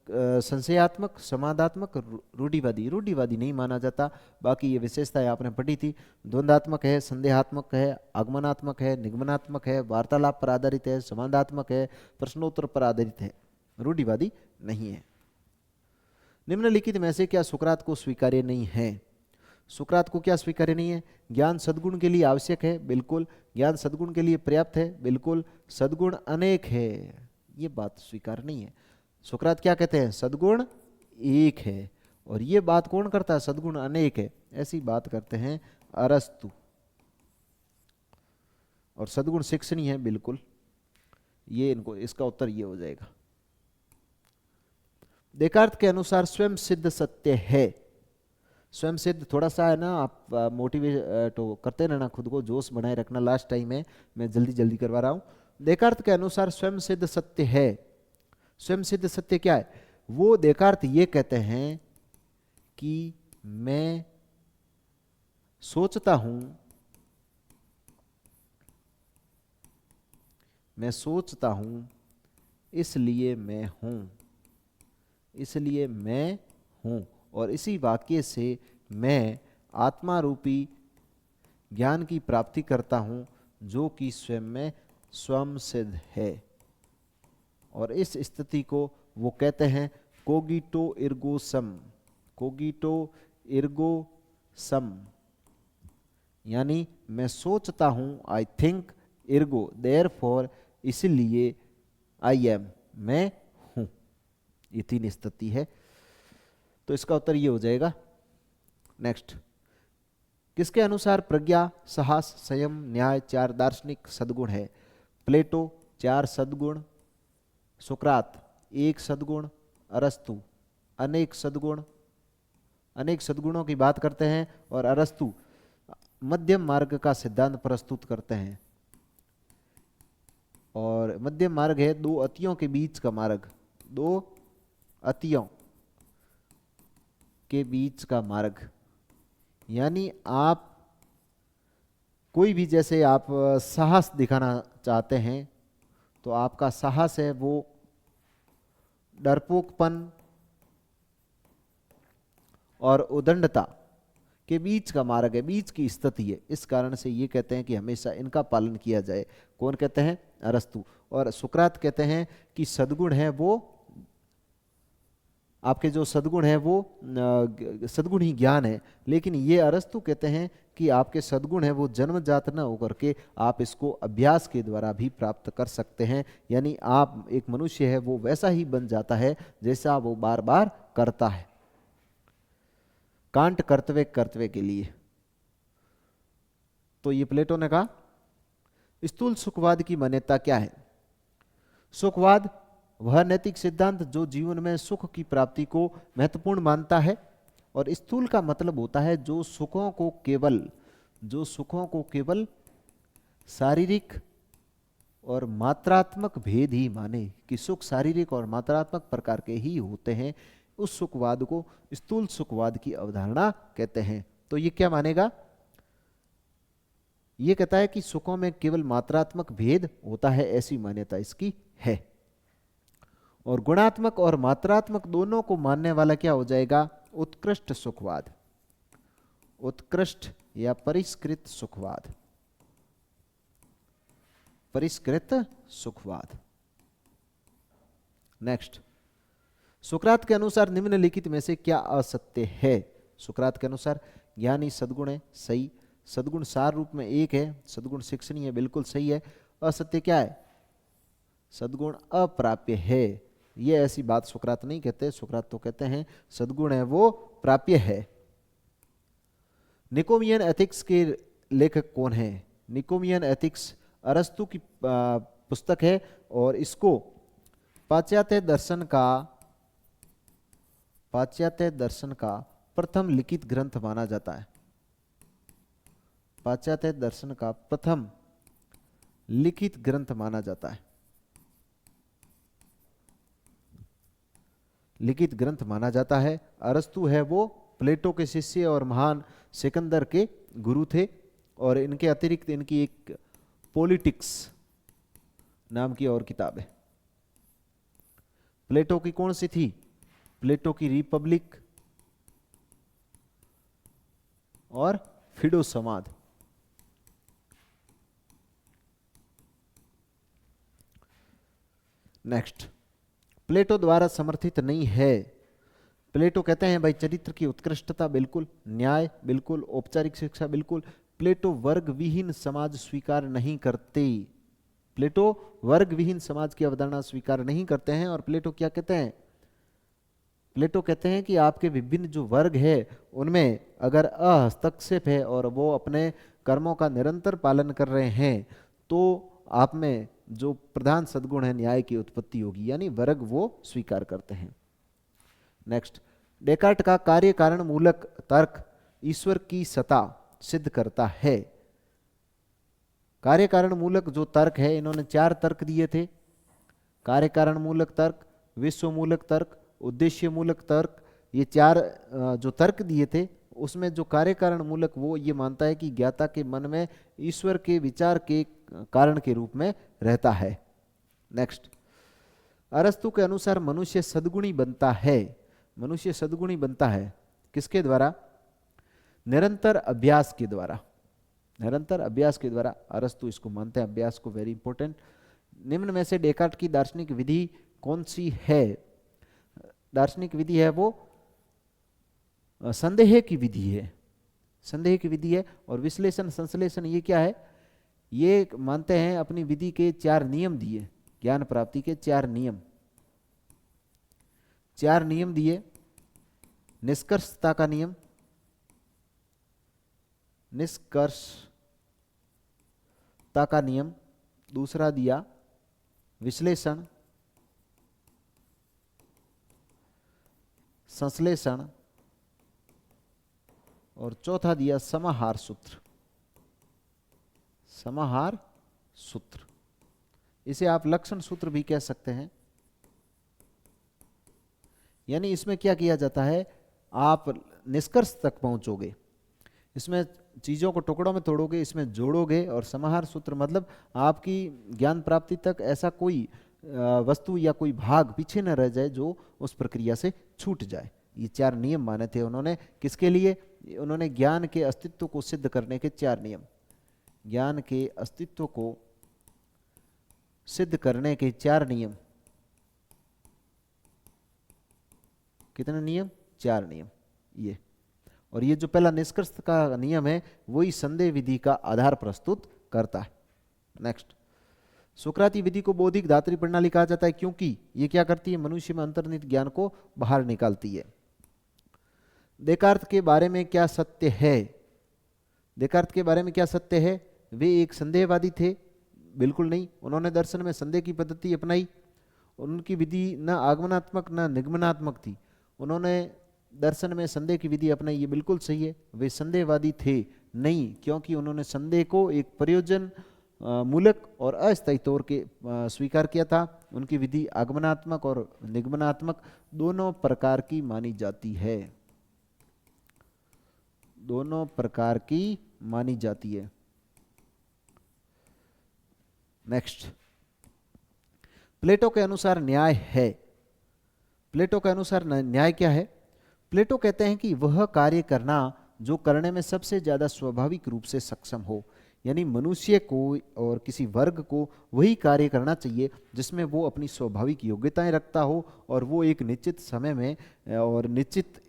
संशयात्मक, समादात्मक, रूढ़िवादी नहीं माना जाता। बाकी ये विशेषताएं आपने पढ़ी थी। द्वंदात्मक है, संदेहात्मक है, आगमनात्मक है, निगमनात्मक है, वार्तालाप पर आधारित है, समाधात्मक है, प्रश्नोत्तर पर आधारित है, रूढ़िवादी नहीं है। निम्नलिखित में से क्या सुकरात को स्वीकार्य नहीं है। सुकरात को क्या स्वीकार्य नहीं है, ज्ञान सद्गुण के लिए आवश्यक है, बिल्कुल। ज्ञान सद्गुण के लिए पर्याप्त है, बिल्कुल। सद्गुण अनेक है, ये बात स्वीकार नहीं है। सुकरात क्या कहते हैं, सद्गुण एक है, और ये बात कौन करता है, सद्गुण अनेक है, ऐसी बात करते हैं अरस्तु। और सद्गुण शिक्षणीय है, बिल्कुल। ये इनको, इसका उत्तर ये हो जाएगा। देकार्त के अनुसार स्वयं सिद्ध सत्य है। स्वयं सिद्ध थोड़ा सा है ना, आप मोटिवेट तो करते रहना, खुद को जोश बनाए रखना। लास्ट टाइम है, मैं जल्दी जल्दी करवा रहा हूं। देकार्त के अनुसार स्वयं सिद्ध सत्य है। स्वयं सिद्ध सत्य क्या है, वो देकार्त ये कहते हैं कि मैं सोचता हूं, मैं सोचता हूं इसलिए मैं हूं, इसलिए मैं हूं, और इसी वाक्य से मैं आत्मा रूपी ज्ञान की प्राप्ति करता हूं, जो कि स्वयं में स्वयं सिद्ध है। और इस स्थिति को वो कहते हैं कोगिटो इर्गो सम। कोगिटो इर्गो सम, यानी मैं सोचता हूं, आई थिंक, इर्गो देयरफॉर, इसलिए, आई एम, मैं हूं। ये तीन स्थिति है, तो इसका उत्तर ये हो जाएगा। नेक्स्ट, किसके अनुसार प्रज्ञा, साहस, संयम, न्याय चार दार्शनिक सद्गुण है? प्लेटो चार सद्गुण, सुकरात एक सद्गुण, अरस्तु अनेक सद्गुण, अनेक सद्गुणों की बात करते हैं, और अरस्तु मध्यम मार्ग का सिद्धांत प्रस्तुत करते हैं। और मध्यम मार्ग है दो अतियों के बीच का मार्ग, दो अतियों के बीच का मार्ग। यानी आप कोई भी, जैसे आप साहस दिखाना चाहते हैं, तो आपका साहस है वो डरपोकपन और उदंडता के बीच का मार्ग है, बीच की स्थिति है। इस कारण से ये कहते हैं कि हमेशा इनका पालन किया जाए। कौन कहते हैं? अरस्तु। और सुकरात कहते हैं कि सद्गुण है वो, आपके जो सद्गुण है वो सद्गुण ही ज्ञान है। लेकिन ये अरस्तु कहते हैं कि आपके सद्गुण है वो जन्मजात न होकर के आप इसको अभ्यास के द्वारा भी प्राप्त कर सकते हैं। यानी आप, एक मनुष्य है वो वैसा ही बन जाता है जैसा वो बार बार करता है। कांट कर्तव्य कर्तव्य के लिए, तो ये प्लेटो ने कहा। स्थूल सुखवाद की मान्यता क्या है? सुखवाद वह नैतिक सिद्धांत जो जीवन में सुख की प्राप्ति को महत्वपूर्ण मानता है। और स्थूल का मतलब होता है जो सुखों को केवल शारीरिक और मात्रात्मक भेद ही माने, कि सुख शारीरिक और मात्रात्मक प्रकार के ही होते हैं, उस सुखवाद को स्थूल सुखवाद की अवधारणा कहते हैं। तो ये क्या मानेगा? ये कहता है कि सुखों में केवल मात्रात्मक भेद होता है, ऐसी मान्यता इसकी है। और गुणात्मक और मात्रात्मक दोनों को मानने वाला क्या हो जाएगा? उत्कृष्ट सुखवाद, उत्कृष्ट या परिष्कृत सुखवाद, परिष्कृत सुखवाद। नेक्स्ट, सुकरात के अनुसार निम्नलिखित में से क्या असत्य है? सुकरात के अनुसार ज्ञानी सद्गुण है, सही। सद्गुण सार रूप में एक है, सद्गुण शिक्षणीय है, बिल्कुल सही है। असत्य क्या है? सद्गुण अप्राप्य है। ये ऐसी बात सुकरात नहीं कहते। सुकरात तो कहते हैं सद्गुण है वो प्राप्य है। निकोमियन एथिक्स के लेखक कौन है? निकोमियन एथिक्स अरस्तु की पुस्तक है, और इसको पाश्चात्य दर्शन का प्रथम लिखित ग्रंथ माना जाता है। पाश्चात्य दर्शन का प्रथम लिखित ग्रंथ माना जाता है, लिखित ग्रंथ माना जाता है। अरस्तु है वो प्लेटो के शिष्य और महान सिकंदर के गुरु थे। और इनके अतिरिक्त इनकी एक पॉलिटिक्स नाम की और किताब है। प्लेटो की कौन सी थी? प्लेटो की रिपब्लिक और फिडो समाद। नेक्स्ट, प्लेटो द्वारा समर्थित नहीं है। प्लेटो कहते हैं भाई चरित्र की उत्कृष्टता बिल्कुल, न्याय बिल्कुल, औपचारिक शिक्षा बिल्कुल। प्लेटो वर्ग विहीन समाज स्वीकार नहीं करते। प्लेटो वर्ग विहीन समाज की अवधारणा स्वीकार नहीं करते हैं। और प्लेटो क्या कहते हैं? प्लेटो कहते हैं कि आपके विभिन्न जो वर्ग है उनमें अगर अहस्तक्षेप है और वो अपने कर्मों का निरंतर पालन कर रहे हैं, तो आप में जो प्रधान सद्गुण है न्याय की उत्पत्ति होगी। यानी वर्ग वो स्वीकार करते हैं। नेक्स्ट, डेकार्ट का कार्य कारण मूलक तर्क ईश्वर की सत्ता सिद्ध करता है। कार्य कारण मूलक जो तर्क है, इन्होंने 4 तर्क दिए थे। कार्य कारण मूलक तर्क, विश्व मूलक तर्क, उद्देश्य मूलक तर्क। ये 4 जो तर्क दिए थे, उसमें जो कार्य कारण मूलक वो ये मानता है कि ज्ञाता के मन में ईश्वर के विचार के कारण के रूप में रहता है। नेक्स्ट, अरस्तु के अनुसार मनुष्य सद्गुणी बनता है। मनुष्य सद्गुणी बनता है किसके द्वारा? निरंतर अभ्यास के द्वारा। निरंतर अभ्यास के द्वारा अरस्तु इसको मानते हैं, अभ्यास को। Very important. निम्न में से डेकार्ट की दार्शनिक विधि कौन सी है? दार्शनिक विधि है वो संदेह की विधि है। संदेह की विधि है। और विश्लेषण संश्लेषण ये क्या है? ये मानते हैं अपनी विधि के 4 नियम दिए, ज्ञान प्राप्ति के 4 नियम। 4 नियम दिए। निष्कर्षता का नियम, निष्कर्षता का नियम, दूसरा दिया विश्लेषण, संश्लेषण, और चौथा दिया समाहार सूत्र। समाहार सूत्र, इसे आप लक्षण सूत्र भी कह सकते हैं। यानी इसमें क्या किया जाता है, आप निष्कर्ष तक पहुंचोगे, इसमें चीजों को टुकड़ों में तोड़ोगे, इसमें जोड़ोगे, और समाहार सूत्र मतलब आपकी ज्ञान प्राप्ति तक ऐसा कोई वस्तु या कोई भाग पीछे न रह जाए जो उस प्रक्रिया से छूट जाए। ये 4 नियम माने थे उन्होंने, किसके लिए? उन्होंने ज्ञान के अस्तित्व को सिद्ध करने के 4 नियम, ज्ञान के अस्तित्व को सिद्ध करने के 4 नियम। कितने नियम? 4 नियम ये। और ये जो पहला निष्कर्ष का नियम है वही संदेह विधि का आधार प्रस्तुत करता है। नेक्स्ट, सुकराती विधि को बौद्धिक धात्री प्रणाली कहा जाता है क्योंकि ये क्या करती है, मनुष्य में अंतर्निहित ज्ञान को बाहर निकालती है। देकार्त के बारे में क्या सत्य है? देकार्त के बारे में क्या सत्य है? वे एक संदेहवादी थे? बिल्कुल नहीं, उन्होंने दर्शन में संदेह की पद्धति अपनाई। उनकी विधि न आगमनात्मक न निगमनात्मक थी, उन्होंने दर्शन में संदेह की विधि अपनाई, ये बिल्कुल सही है। वे संदेहवादी थे नहीं, क्योंकि उन्होंने संदेह को एक प्रयोजन मूलक और अस्थायी तौर के स्वीकार किया था। उनकी विधि आगमनात्मक और निगमनात्मक दोनों प्रकार की मानी जाती है, दोनों प्रकार की मानी जाती है। नेक्स्ट, प्लेटो के अनुसार न्याय है। प्लेटो के अनुसार न्याय क्या है? प्लेटो कहते हैं कि वह कार्य करना जो करने में सबसे ज्यादा स्वाभाविक रूप से सक्षम हो, यानी मनुष्य को और किसी वर्ग को वही कार्य करना चाहिए जिसमें वो अपनी स्वाभाविक योग्यताएं रखता हो, और वो एक निश्चित समय में और निश्चित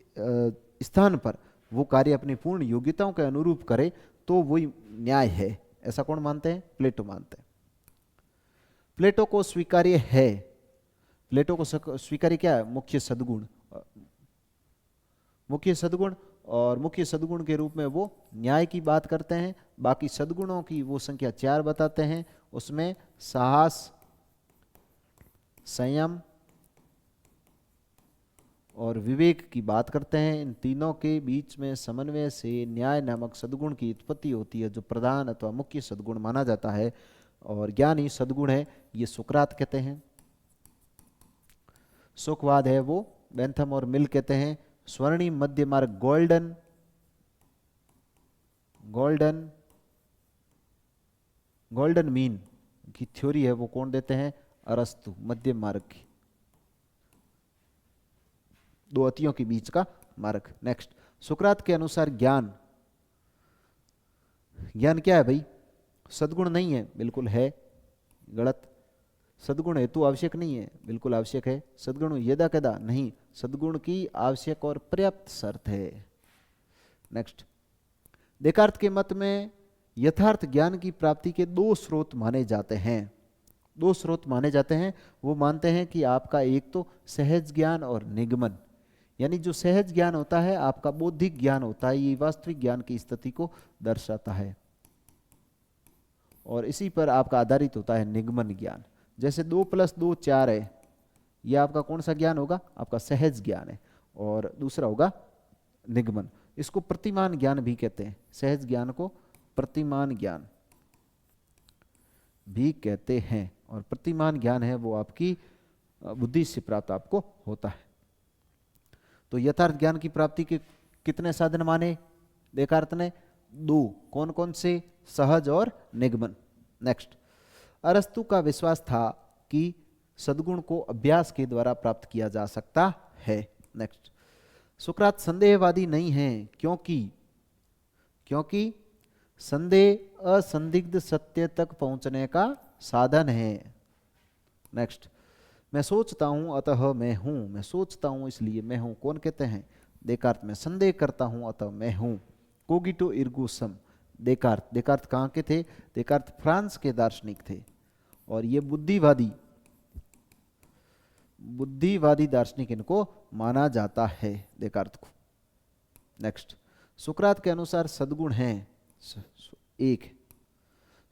स्थान पर वो कार्य अपनी पूर्ण योग्यताओं के अनुरूप करे, तो वही न्याय है। ऐसा कौन मानते हैं? प्लेटो मानते हैं। प्लेटो को स्वीकार्य है, प्लेटो को स्वीकार्य क्या है? मुख्य सद्गुण, मुख्य सद्गुण, और मुख्य सद्गुण के रूप में वो न्याय की बात करते हैं। बाकी सद्गुणों की वो संख्या 4 बताते हैं, उसमें साहस, संयम और विवेक की बात करते हैं। इन तीनों के बीच में समन्वय से न्याय नामक सद्गुण की उत्पत्ति होती है, जो प्रधान अथवा मुख्य सद्गुण माना जाता है, और ज्ञान ही सद्गुण है, ये सुकरात कहते हैं। सुखवाद है वो बेंथम और मिल कहते हैं। स्वर्णिम मध्य मार्ग, गोल्डन गोल्डन गोल्डन मीन की थ्योरी है वो कौन देते हैं? अरस्तु, मध्य मार्ग की, दो अतियों के बीच का मार्ग। नेक्स्ट, सुकरात के अनुसार ज्ञान, ज्ञान क्या है भाई? सद्गुण नहीं है, बिल्कुल है, गलत। सद्गुण हेतु आवश्यक नहीं है, बिल्कुल आवश्यक है। सद्गुण यदा कदा नहीं, सद्गुण की आवश्यक और पर्याप्त शर्त है। नेक्स्ट, देकार्त के मत में यथार्थ ज्ञान की प्राप्ति के 2 स्रोत माने जाते हैं। 2 स्रोत माने जाते हैं। वो मानते हैं कि आपका एक तो सहज ज्ञान और निगमन, यानी जो सहज ज्ञान होता है आपका बौद्धिक ज्ञान होता है, ये वास्तविक ज्ञान की स्थिति को दर्शाता है, और इसी पर आपका आधारित होता है निगमन ज्ञान। जैसे 2 + 2 4 है, यह आपका कौन सा ज्ञान होगा? आपका सहज ज्ञान है, और दूसरा होगा निगमन। इसको प्रतिमान ज्ञान भी कहते हैं, सहज ज्ञान को प्रतिमान ज्ञान भी कहते हैं, और प्रतिमान ज्ञान है वो आपकी बुद्धि से प्राप्त आपको होता है। तो यथार्थ ज्ञान की प्राप्ति के कितने साधन माने देकार्त ने? 2। कौन कौन से? सहज और निगमन। नेक्स्ट, अरस्तु का विश्वास था कि सद्गुण को अभ्यास के द्वारा प्राप्त किया जा सकता है। नेक्स्ट, सुकरात संदेहवादी नहीं है क्योंकि संदेह असंदिग्ध सत्य तक पहुंचने का साधन है। नेक्स्ट, मैं सोचता हूं अतः मैं हूं, मैं सोचता हूं इसलिए मैं हूं, कौन कहते हैं? देकार्त। मैं संदेह करता हूं अतः मैं हूं, कोगिटो इर्गो सम, देकार्त। देकार्त कहाँ के थे? देकार्त फ्रांस के दार्शनिक थे, और ये बुद्धिवादी दार्शनिक इनको माना जाता है, देकार्त को। नेक्स्ट, सुकरात के अनुसार सद्गुण हैं। एक।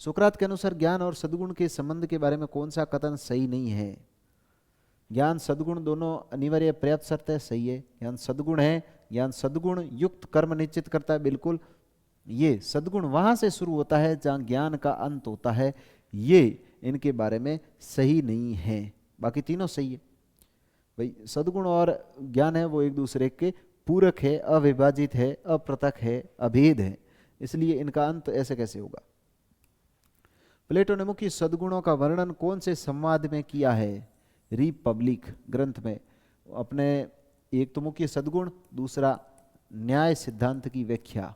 सुकरात के अनुसार ज्ञान और सद्गुण के संबंध के बारे में कौन सा कथन सही नहीं है? ज्ञान सद्गुण दोनों अनिवार्य पर्याप्त शर्त है, सही है। ज्ञान सद्गुण है, ज्ञान सद्गुण युक्त कर्म निश्चित करता है, बिल्कुल। ये सद्गुण वहां से शुरू होता है जहां ज्ञान का अंत होता है, ये इनके बारे में सही नहीं है। बाकी तीनों सही है भाई। सद्गुण और ज्ञान है वो एक दूसरे के पूरक है, अविभाजित है, अपृथक है, अभेद है, इसलिए इनका अंत ऐसे कैसे होगा? प्लेटो ने मुख्य सद्गुणों का वर्णन कौन से संवाद में किया है? रिपब्लिक ग्रंथ में। अपने एक तो मुख्य सद्गुण, दूसरा न्याय सिद्धांत की व्याख्या,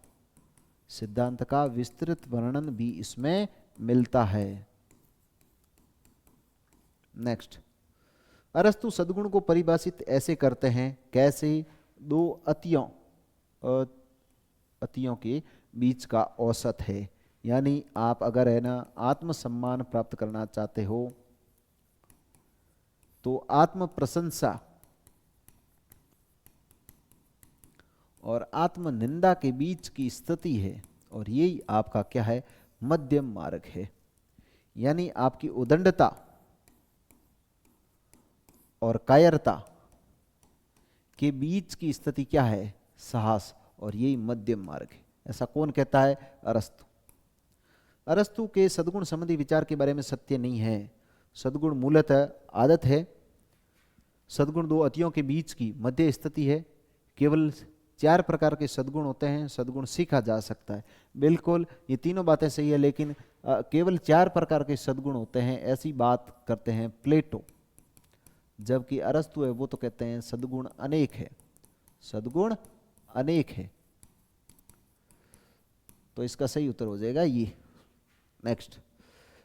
सिद्धांत का विस्तृत वर्णन भी इसमें मिलता है। नेक्स्ट, अरस्तु सद्गुण को परिभाषित ऐसे करते हैं, कैसे? दो अतियों के बीच का औसत है। यानी आप अगर है ना आत्मसम्मान प्राप्त करना चाहते हो तो आत्म प्रशंसा और आत्म निंदा के बीच की स्थिति है, और यही आपका क्या है? मध्यम मार्ग है। यानी आपकी उदंडता और कायरता के बीच की स्थिति क्या है? साहस, और यही मध्यम मार्ग है। ऐसा कौन कहता है? अरस्तु। अरस्तु के सद्गुण संबंधी विचार के बारे में सत्य नहीं है। सद्गुण मूलतः आदत है। सद्गुण दो अतियों के बीच की मध्य स्थिति है। केवल 4 प्रकार के सद्गुण होते हैं। सद्गुण सीखा जा सकता है, बिल्कुल, ये तीनों बातें सही है, लेकिन केवल 4 प्रकार के सद्गुण होते हैं, ऐसी बात करते हैं प्लेटो। जबकि अरस्तु है वो तो कहते हैं सद्गुण अनेक है, सद्गुण अनेक है। तो इसका सही उत्तर हो जाएगा ये। नेक्स्ट,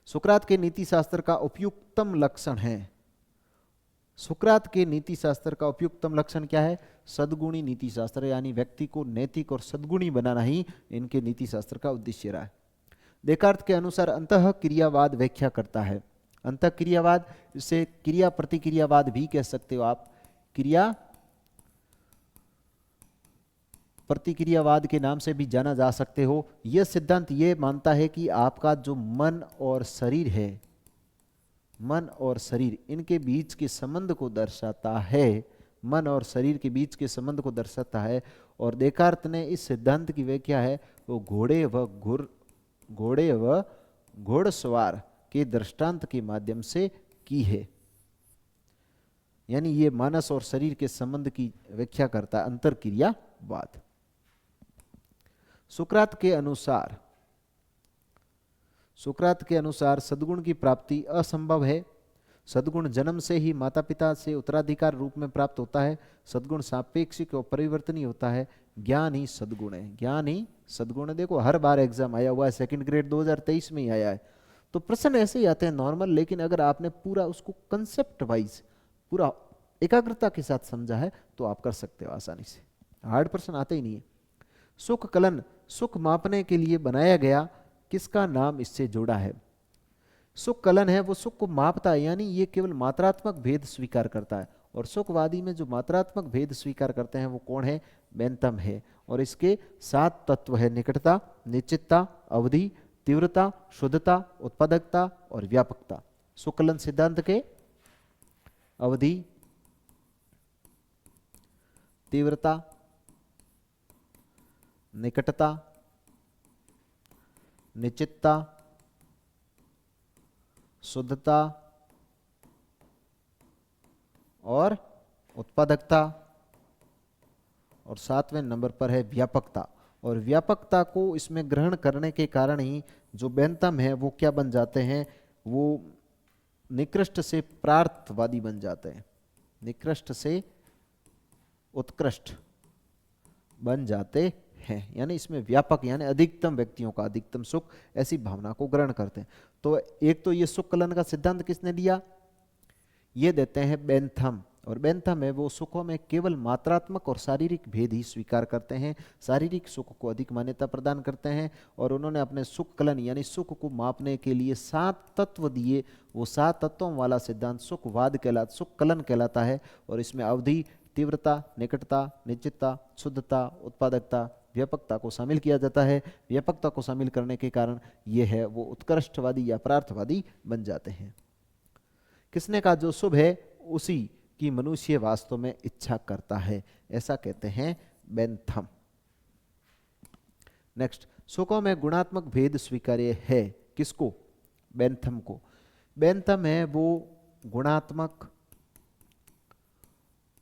सुकरात के नीति शास्त्र का उपयुक्तम लक्षण है। सुकरात के नीति शास्त्र का उपयुक्तम लक्षण क्या है? सद्गुणी नीति शास्त्र, यानी व्यक्ति को नैतिक और सद्गुणी बनाना ही इनके नीति शास्त्र का उद्देश्य रहा है। देकार्त के अनुसार अंतः क्रियावाद व्याख्या करता है। अंतः क्रियावाद, इसे क्रिया प्रतिक्रियावाद भी कह सकते हो आप। क्रिया प्रतिक्रियावाद के नाम से भी जाना जा सकते हो। यह सिद्धांत यह मानता है कि आपका जो मन और शरीर है, मन और शरीर इनके बीच के संबंध को दर्शाता है, मन और शरीर के बीच के संबंध को दर्शाता है। और देकार्त ने इस सिद्धांत की व्याख्या है वो घोड़े व घोड़सवार के दृष्टांत के माध्यम से की है। यानी ये मानस और शरीर के संबंध की व्याख्या करता है अंतरक्रियावाद। सुकरात के अनुसार सद्गुण की प्राप्ति असंभव है। सद्गुण जन्म से ही माता पिता से उत्तराधिकार रूप में प्राप्त होता है। सद्गुण सापेक्षिक और परिवर्तनीय होता है। ज्ञान ही सद्गुण है, ज्ञान ही सद्गुण है। देखो हर बार एग्जाम आया हुआ है, सेकंड ग्रेड 2023 में ही आया है, तो प्रश्न ऐसे ही आते हैं नॉर्मल, लेकिन अगर आपने पूरा उसको कंसेप्ट वाइज पूरा एकाग्रता के साथ समझा है तो आप कर सकते हो आसानी से। हार्ड प्रश्न आते ही नहीं है। सुख कलन, सुख मापने के लिए बनाया गया, किसका नाम इससे जोड़ा है? सुख कलन है वो सुख को मापता है, यानी ये केवल मात्रात्मक भेद स्वीकार करता है। और सुखवादी में जो मात्रात्मक भेद स्वीकार करते हैं वो कौन है? बेंथम है। और इसके 7 तत्व है: निकटता, निश्चितता, अवधि, तीव्रता, शुद्धता, उत्पादकता और व्यापकता। सुख कलन सिद्धांत के अवधि, तीव्रता, निकटता, निश्चितता, शुद्धता और उत्पादकता, और 7वें नंबर पर है व्यापकता। और व्यापकता को इसमें ग्रहण करने के कारण ही जो बेंथम है वो क्या बन जाते हैं? वो निकृष्ट से प्रार्थवादी बन जाते हैं, निकृष्ट से उत्कृष्ट बन जाते हैं। यानी इसमें व्यापक यानी अधिकतम व्यक्तियों का अधिकतम सुख, ऐसी भावना को ग्रहण करते हैं। तो एक तो ये सुख कलन का सिद्धांत किसने दिया? ये देते हैं बेंथम। और बेंथम है वो सुखों में केवल मात्रात्मक और शारीरिक भेद ही स्वीकार करते हैं, शारीरिक सुख को अधिक मान्यता प्रदान करते हैं। और उन्होंने अपने सुख कलन यानी सुख को मापने के लिए 7 तत्व दिए। वो 7 तत्वों वाला सिद्धांत सुखवाद कहलाता, सुख कलन कहलाता है। और इसमें अवधि, तीव्रता, निकटता, निश्चितता, शुद्धता, उत्पादकता, व्यापकता को शामिल किया जाता है। व्यापकता को शामिल करने के कारण ये है वो उत्कृष्टवादी या परार्थवादी बन जाते हैं। किसने कहा जो शुभ है उसी की मनुष्य वास्तव में इच्छा करता है, ऐसा कहते हैं बेंथम। नेक्स्ट, सुखों में गुणात्मक भेद स्वीकार्य है, किसको? बेंथम को। बेंथम है वो गुणात्मक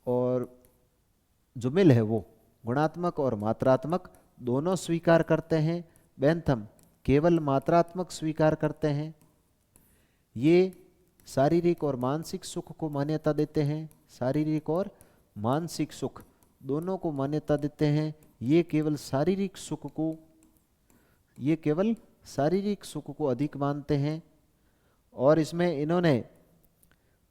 और जो मिल है वो गुणात्मक और मात्रात्मक दोनों स्वीकार करते हैं। बेंथम केवल मात्रात्मक स्वीकार करते हैं। ये शारीरिक और मानसिक सुख को मान्यता देते हैं, शारीरिक और मानसिक सुख दोनों को मान्यता देते हैं। ये केवल शारीरिक सुख को अधिक मानते हैं। और इसमें इन्होंने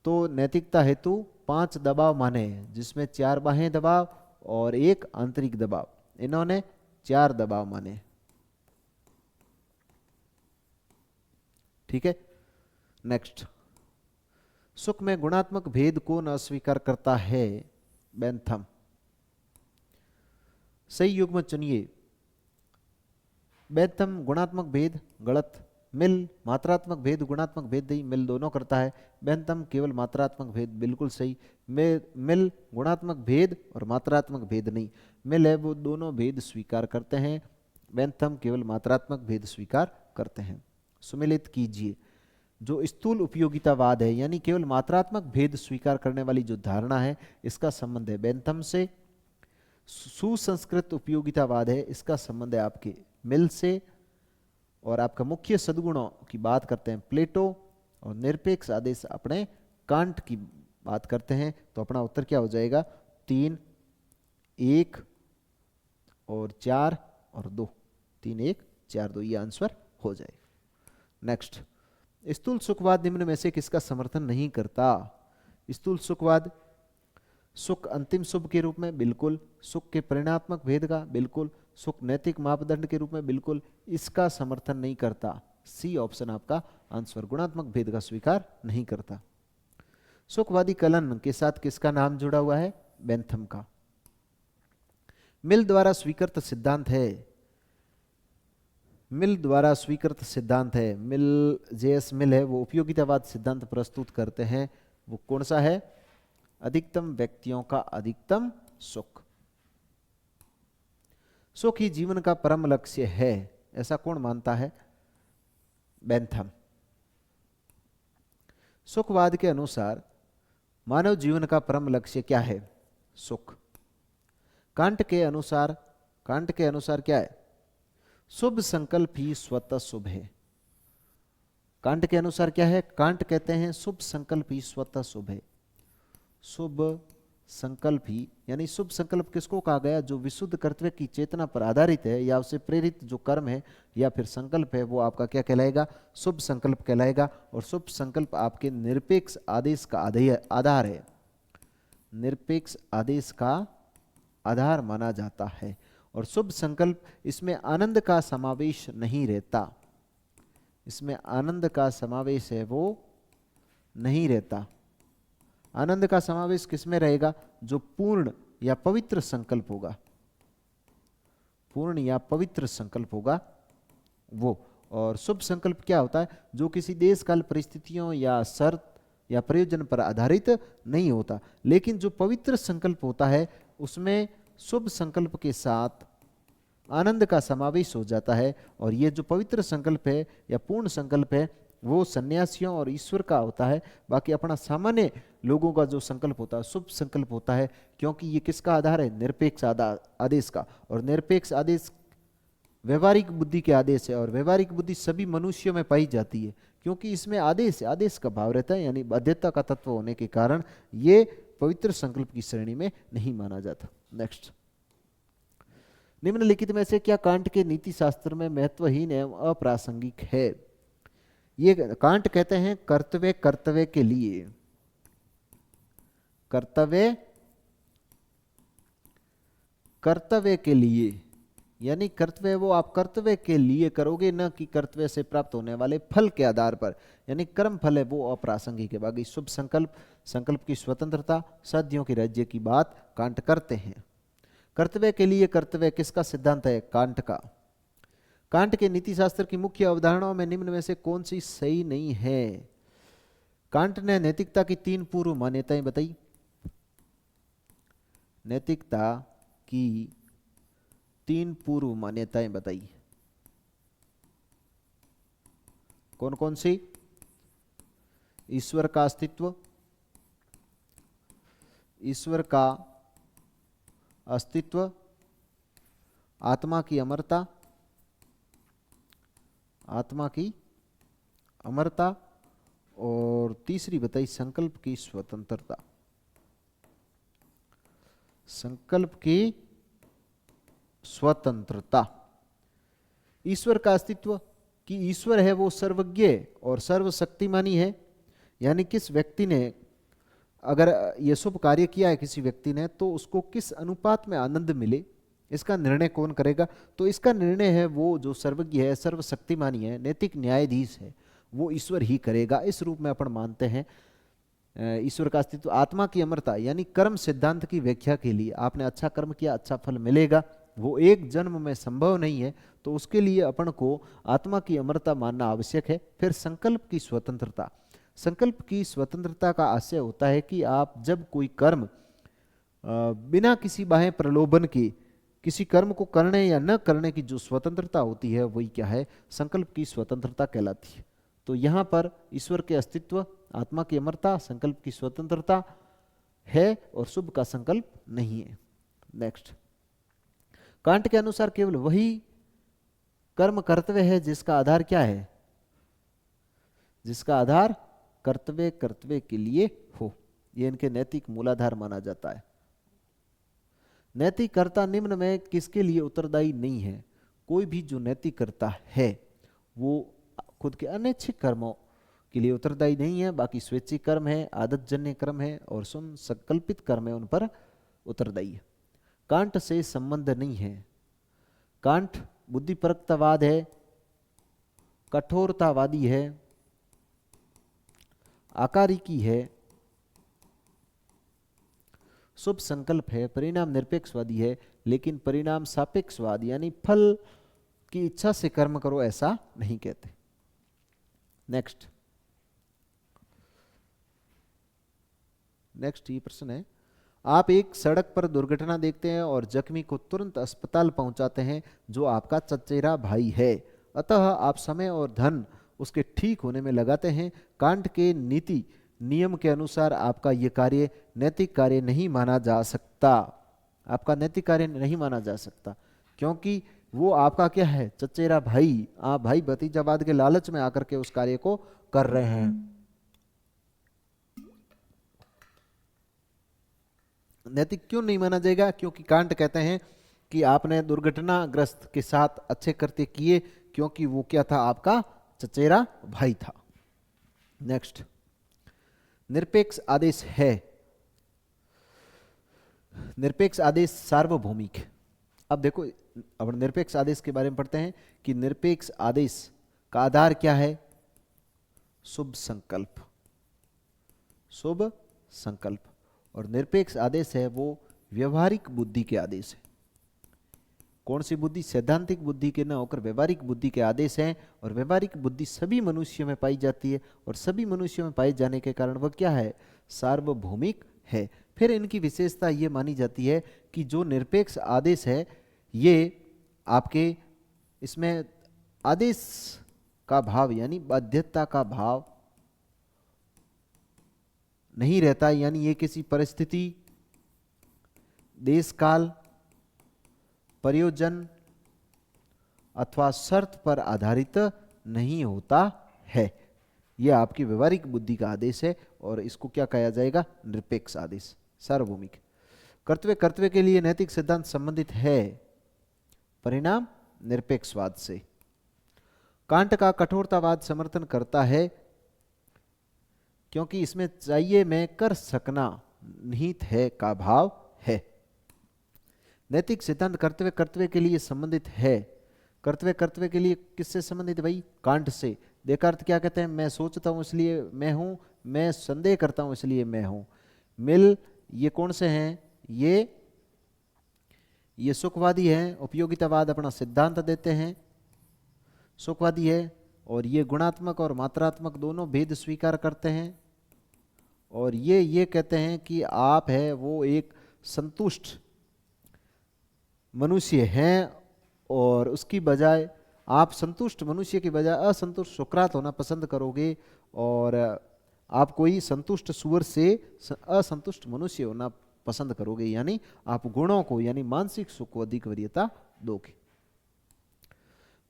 तो नैतिकता हेतु 5 दबाव माने हैं, जिसमें 4 बाह्य दबाव और 1 आंतरिक दबाव, इन्होंने 4 दबाव माने। ठीक है। नेक्स्ट, सुख में गुणात्मक भेद को न स्वीकार करता है बेंथम। सही युग्म चुनिए। बेंथम गुणात्मक भेद गलत, मिल मात्रात्मक भेद गुणात्मक भेद नहीं, मिल दोनों करता है। बेंथम केवल मात्रात्मक भेद, बिल्कुल सही। मिल गुणात्मक भेद और मात्रात्मक भेद नहीं, मिल है वो दोनों भेद स्वीकार करते हैं, बेंथम केवल मात्रात्मक भेद स्वीकार करते हैं। सुमिलित कीजिए। जो स्थूल उपयोगितावाद है यानी केवल मात्रात्मक भेद स्वीकार करने वाली जो धारणा है, इसका संबंध है बेंथम से। सुसंस्कृत उपयोगितावाद है, इसका संबंध है आपके मिल से। और आपका मुख्य सद्गुणों की बात करते हैं प्लेटो, और निरपेक्ष आदेश अपने कांट की बात करते हैं। तो अपना उत्तर क्या हो जाएगा? 3, 1 और 4 और 2, 3, 1, 4, 2, ये आंसर हो जाएगा। नेक्स्ट, स्थूल सुखवाद निम्न में से किसका समर्थन नहीं करता? स्थूल सुखवाद सुख अंतिम शुभ के रूप में, बिल्कुल। सुख के परिणात्मक भेद का, बिल्कुल। सुख नैतिक मापदंड के रूप में, बिल्कुल। इसका समर्थन नहीं करता। सी ऑप्शन आपका आंसर, गुणात्मक भेद का स्वीकार नहीं करता। सुखवादी कलन के साथ किसका नाम जुड़ा हुआ है? बेंथम का। मिल द्वारा स्वीकृत सिद्धांत है, मिल द्वारा स्वीकृत सिद्धांत है, मिल जेएस मिल है वो उपयोगितावाद सिद्धांत प्रस्तुत करते हैं। वो कौन सा है? अधिकतम व्यक्तियों का अधिकतम सुख। सुख ही जीवन का परम लक्ष्य है, ऐसा कौन मानता है? बेंथम। सुखवाद के अनुसार मानव जीवन का परम लक्ष्य क्या है? सुख। कांट के अनुसार क्या है? शुभ संकल्प ही स्वतः शुभ है। कांट के अनुसार क्या है? कांट कहते हैं शुभ संकल्प ही स्वतः शुभ है। शुभ संकल्प ही यानी शुभ संकल्प किसको कहा गया? जो विशुद्ध कर्तव्य की चेतना पर आधारित है या उससे प्रेरित जो कर्म है या फिर संकल्प है, वो आपका क्या कहलाएगा? शुभ संकल्प कहलाएगा। और शुभ संकल्प आपके निरपेक्ष आदेश का आधार है, निरपेक्ष आदेश का आधार माना जाता है। और शुभ संकल्प इसमें आनंद का समावेश नहीं रहता, इसमें आनंद का समावेश है वो नहीं रहता। आनंद का समावेश किसमें रहेगा? जो पूर्ण या पवित्र संकल्प होगा, पूर्ण या पवित्र संकल्प होगा वो। और शुभ संकल्प क्या होता है? जो किसी देश काल परिस्थितियों या शर्त या प्रयोजन पर आधारित नहीं होता। लेकिन जो पवित्र संकल्प होता है उसमें शुभ संकल्प के साथ आनंद का समावेश हो जाता है। और ये जो पवित्र संकल्प है या पूर्ण संकल्प है वो सन्यासियों और ईश्वर का होता है। बाकी अपना सामान्य लोगों का जो संकल्प होता है शुभ संकल्प होता है, क्योंकि ये किसका आधार है? निरपेक्ष आदेश का। और निरपेक्ष आदेश व्यवहारिक बुद्धि के आदेश है, और व्यवहारिक बुद्धि सभी मनुष्यों में पाई जाती है, क्योंकि इसमें आदेश का भाव रहता है, यानी बाध्यता का तत्व होने के कारण ये पवित्र संकल्प की श्रेणी में नहीं माना जाता। नेक्स्ट, निम्नलिखित में से क्या कांट के नीति शास्त्र में महत्वहीन एवं अप्रासंगिक है? ये कांट कहते हैं कर्तव्य के लिए, कर्तव्य के लिए, यानी कर्तव्य वो आप कर्तव्य के लिए करोगे, न कि कर्तव्य से प्राप्त होने वाले फल के आधार पर, यानी कर्म फल है वो अप्रासंगिक है। बाकी शुभ संकल्प, संकल्प की स्वतंत्रता, साध्यों के राज्य की बात कांट करते हैं। कर्तव्य के लिए कर्तव्य किसका सिद्धांत है? कांट का। कांट के नीति शास्त्र की मुख्य अवधारणाओं में निम्न में से कौन सी सही नहीं है? कांट ने नैतिकता की 3 पूर्व मान्यताएं बताई। नैतिकता की 3 पूर्व मान्यताएं बताई। कौन कौन सी? ईश्वर का अस्तित्व, ईश्वर का अस्तित्व, आत्मा की अमरता, आत्मा की अमरता, और तीसरी बताई संकल्प की स्वतंत्रता। संकल्प की स्वतंत्रता। ईश्वर का अस्तित्व कि ईश्वर है वो सर्वज्ञ और सर्वशक्तिमानी है, यानी किस व्यक्ति ने अगर ये शुभ कार्य किया है किसी व्यक्ति ने, तो उसको किस अनुपात में आनंद मिले, इसका निर्णय कौन करेगा? तो इसका निर्णय है वो जो सर्वज्ञ है, सर्वशक्तिमानी है, नैतिक न्यायाधीश है, वो ईश्वर ही करेगा। इस रूप में अपन मानते हैं ईश्वर का अस्तित्व। आत्मा की अमरता यानी कर्म सिद्धांत की व्याख्या के लिए आपने अच्छा कर्म किया अच्छा फल मिलेगा, वो एक जन्म में संभव नहीं है, तो उसके लिए अपन को आत्मा की अमरता मानना आवश्यक है। फिर संकल्प की स्वतंत्रता। संकल्प की स्वतंत्रता का आशय होता है कि आप जब कोई कर्म बिना किसी बाह्य प्रलोभन के किसी कर्म को करने या न करने की जो स्वतंत्रता होती है वही क्या है? संकल्प की स्वतंत्रता कहलाती है। तो यहाँ पर ईश्वर के अस्तित्व, आत्मा की अमरता, संकल्प की स्वतंत्रता है और शुभ का संकल्प नहीं है। नेक्स्ट, कांट के अनुसार केवल वही कर्म कर्तव्य है जिसका आधार क्या है? जिसका आधार कर्तव्य कर्तव्य के लिए हो, यह इनके नैतिक मूलाधार माना जाता है। नैतिक कर्ता निम्न में किसके लिए उत्तरदायी नहीं है? कोई भी जो नैतिक कर्ता है वो खुद के अनैच्छिक कर्मों के लिए उत्तरदायी नहीं है, बाकी स्वैच्छिक कर्म है, आदतजन्य कर्म है और संकल्पित कर्म है, उन पर उत्तरदायी है। कांट से संबंध नहीं है। कांट बुद्धिपरकतावाद है, कठोरतावादी है, आकारिकी है, शुभ संकल्प है, परिणाम निरपेक्षवादी है, लेकिन परिणाम सापेक्षवाद यानी फल की इच्छा से कर्म करो ऐसा नहीं कहते। नेक्स्ट ये प्रश्न है, आप एक सड़क पर दुर्घटना देखते हैं और जख्मी को तुरंत अस्पताल पहुंचाते हैं जो आपका चचेरा भाई है, अतः आप समय और धन उसके ठीक होने में लगाते हैं। कांट के नीति नियम के अनुसार आपका यह कार्य नैतिक कार्य नहीं माना जा सकता। आपका नैतिक कार्य नहीं माना जा सकता क्योंकि वो आपका क्या है? चचेरा भाई। आप भाई भतीजावाद के लालच में आकर के उस कार्य को कर रहे हैं। नैतिक क्यों नहीं माना जाएगा? क्योंकि कांट कहते हैं कि आपने दुर्घटनाग्रस्त के साथ अच्छे कृत्य किए क्योंकि वो क्या था? आपका चचेरा भाई था। नेक्स्ट, निरपेक्ष आदेश है। निरपेक्ष आदेश सार्वभौमिक है। अब देखो, अब निरपेक्ष आदेश के बारे में पढ़ते हैं कि निरपेक्ष आदेश का आधार क्या है? शुभ संकल्प। शुभ संकल्प। और निरपेक्ष आदेश है वो व्यवहारिक बुद्धि के आदेश है। कौन सी बुद्धि? सैद्धांतिक बुद्धि के न होकर व्यवहारिक बुद्धि के आदेश हैं। और व्यवहारिक बुद्धि सभी मनुष्यों में पाई जाती है और सभी मनुष्यों में पाए जाने के कारण वह क्या है? सार्वभौमिक है। फिर इनकी विशेषता ये मानी जाती है कि जो निरपेक्ष आदेश है ये आपके इसमें आदेश का भाव यानी बाध्यता का भाव नहीं रहता, यानी ये किसी परिस्थिति, देश काल, प्रयोजन अथवा शर्त पर आधारित नहीं होता है। यह आपकी व्यवहारिक बुद्धि का आदेश है और इसको क्या कहा जाएगा? निरपेक्ष आदेश, सार्वभौमिक। कर्तव्य कर्तव्य के लिए नैतिक सिद्धांत संबंधित है परिणाम निरपेक्षवाद से। कांट का कठोरतावाद समर्थन करता है क्योंकि इसमें चाहिए मैं कर सकना निहित है का भाव है। नैतिक सिद्धांत कर्तव्य कर्तव्य के लिए संबंधित है। कर्तव्य कर्तव्य के लिए किससे संबंधित भाई? Can't say. देकार्त क्या कहते हैं? मैं सोचता हूं इसलिए मैं हूं, मैं संदेह करता हूं इसलिए मैं हूं। मिल ये कौन से हैं? ये सुखवादी है, उपयोगितावाद अपना सिद्धांत देते हैं, सुखवादी है। और ये गुणात्मक और मात्रात्मक दोनों भेद स्वीकार करते हैं। और ये कहते हैं कि आप है वो एक संतुष्ट मनुष्य हैं, और उसकी बजाय आप संतुष्ट मनुष्य की बजाय असंतुष्ट सुकरात होना पसंद करोगे, और आप कोई संतुष्ट सुअर से असंतुष्ट मनुष्य होना पसंद करोगे, यानी आप गुणों को यानी मानसिक सुख को अधिक वरीयता दोगे।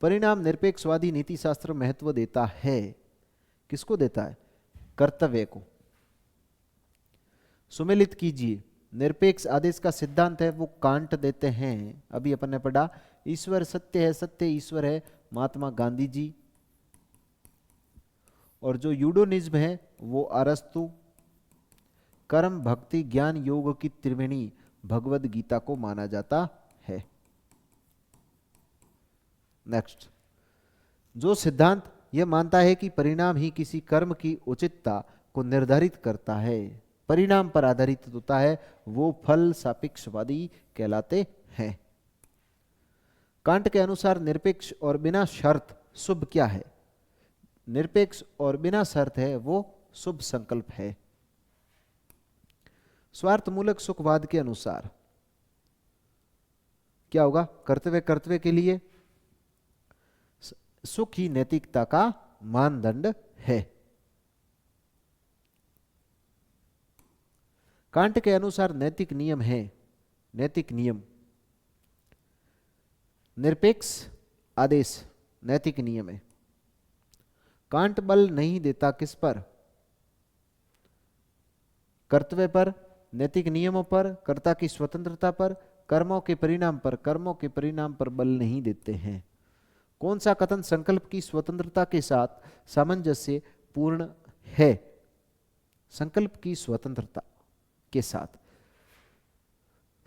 परिणाम निरपेक्षवादी नीति शास्त्र महत्व देता है, किसको देता है? कर्तव्य को। सुमेलित कीजिए। निरपेक्ष आदेश का सिद्धांत है वो कांट देते हैं, अभी अपन ने पढ़ा। ईश्वर सत्य है, सत्य ईश्वर है, महात्मा गांधी जी। और जो यूडोनिज्म है वो अरस्तु। कर्म भक्ति ज्ञान योग की त्रिवेणी भगवद गीता को माना जाता है। नेक्स्ट, जो सिद्धांत यह मानता है कि परिणाम ही किसी कर्म की उचितता को निर्धारित करता है, परिणाम पर आधारित होता है, वो फल सापेक्षवादी कहलाते हैं। कांट के अनुसार निरपेक्ष और बिना शर्त शुभ क्या है? निरपेक्ष और बिना शर्त है वो शुभ संकल्प है। स्वार्थमूलक सुखवाद के अनुसार क्या होगा? कर्तव्य के लिए सुख ही नैतिकता का मानदंड है। कांट के अनुसार नैतिक नियम है, नैतिक नियम निरपेक्ष आदेश नैतिक नियम है। कांट बल नहीं देता किस पर? कर्तव्य पर, नैतिक नियमों पर, कर्ता की स्वतंत्रता पर, कर्मों के परिणाम पर। कर्मों के परिणाम पर बल नहीं देते हैं। कौन सा कथन संकल्प की स्वतंत्रता के साथ सामंजस्य पूर्ण है? संकल्प की स्वतंत्रता के साथ।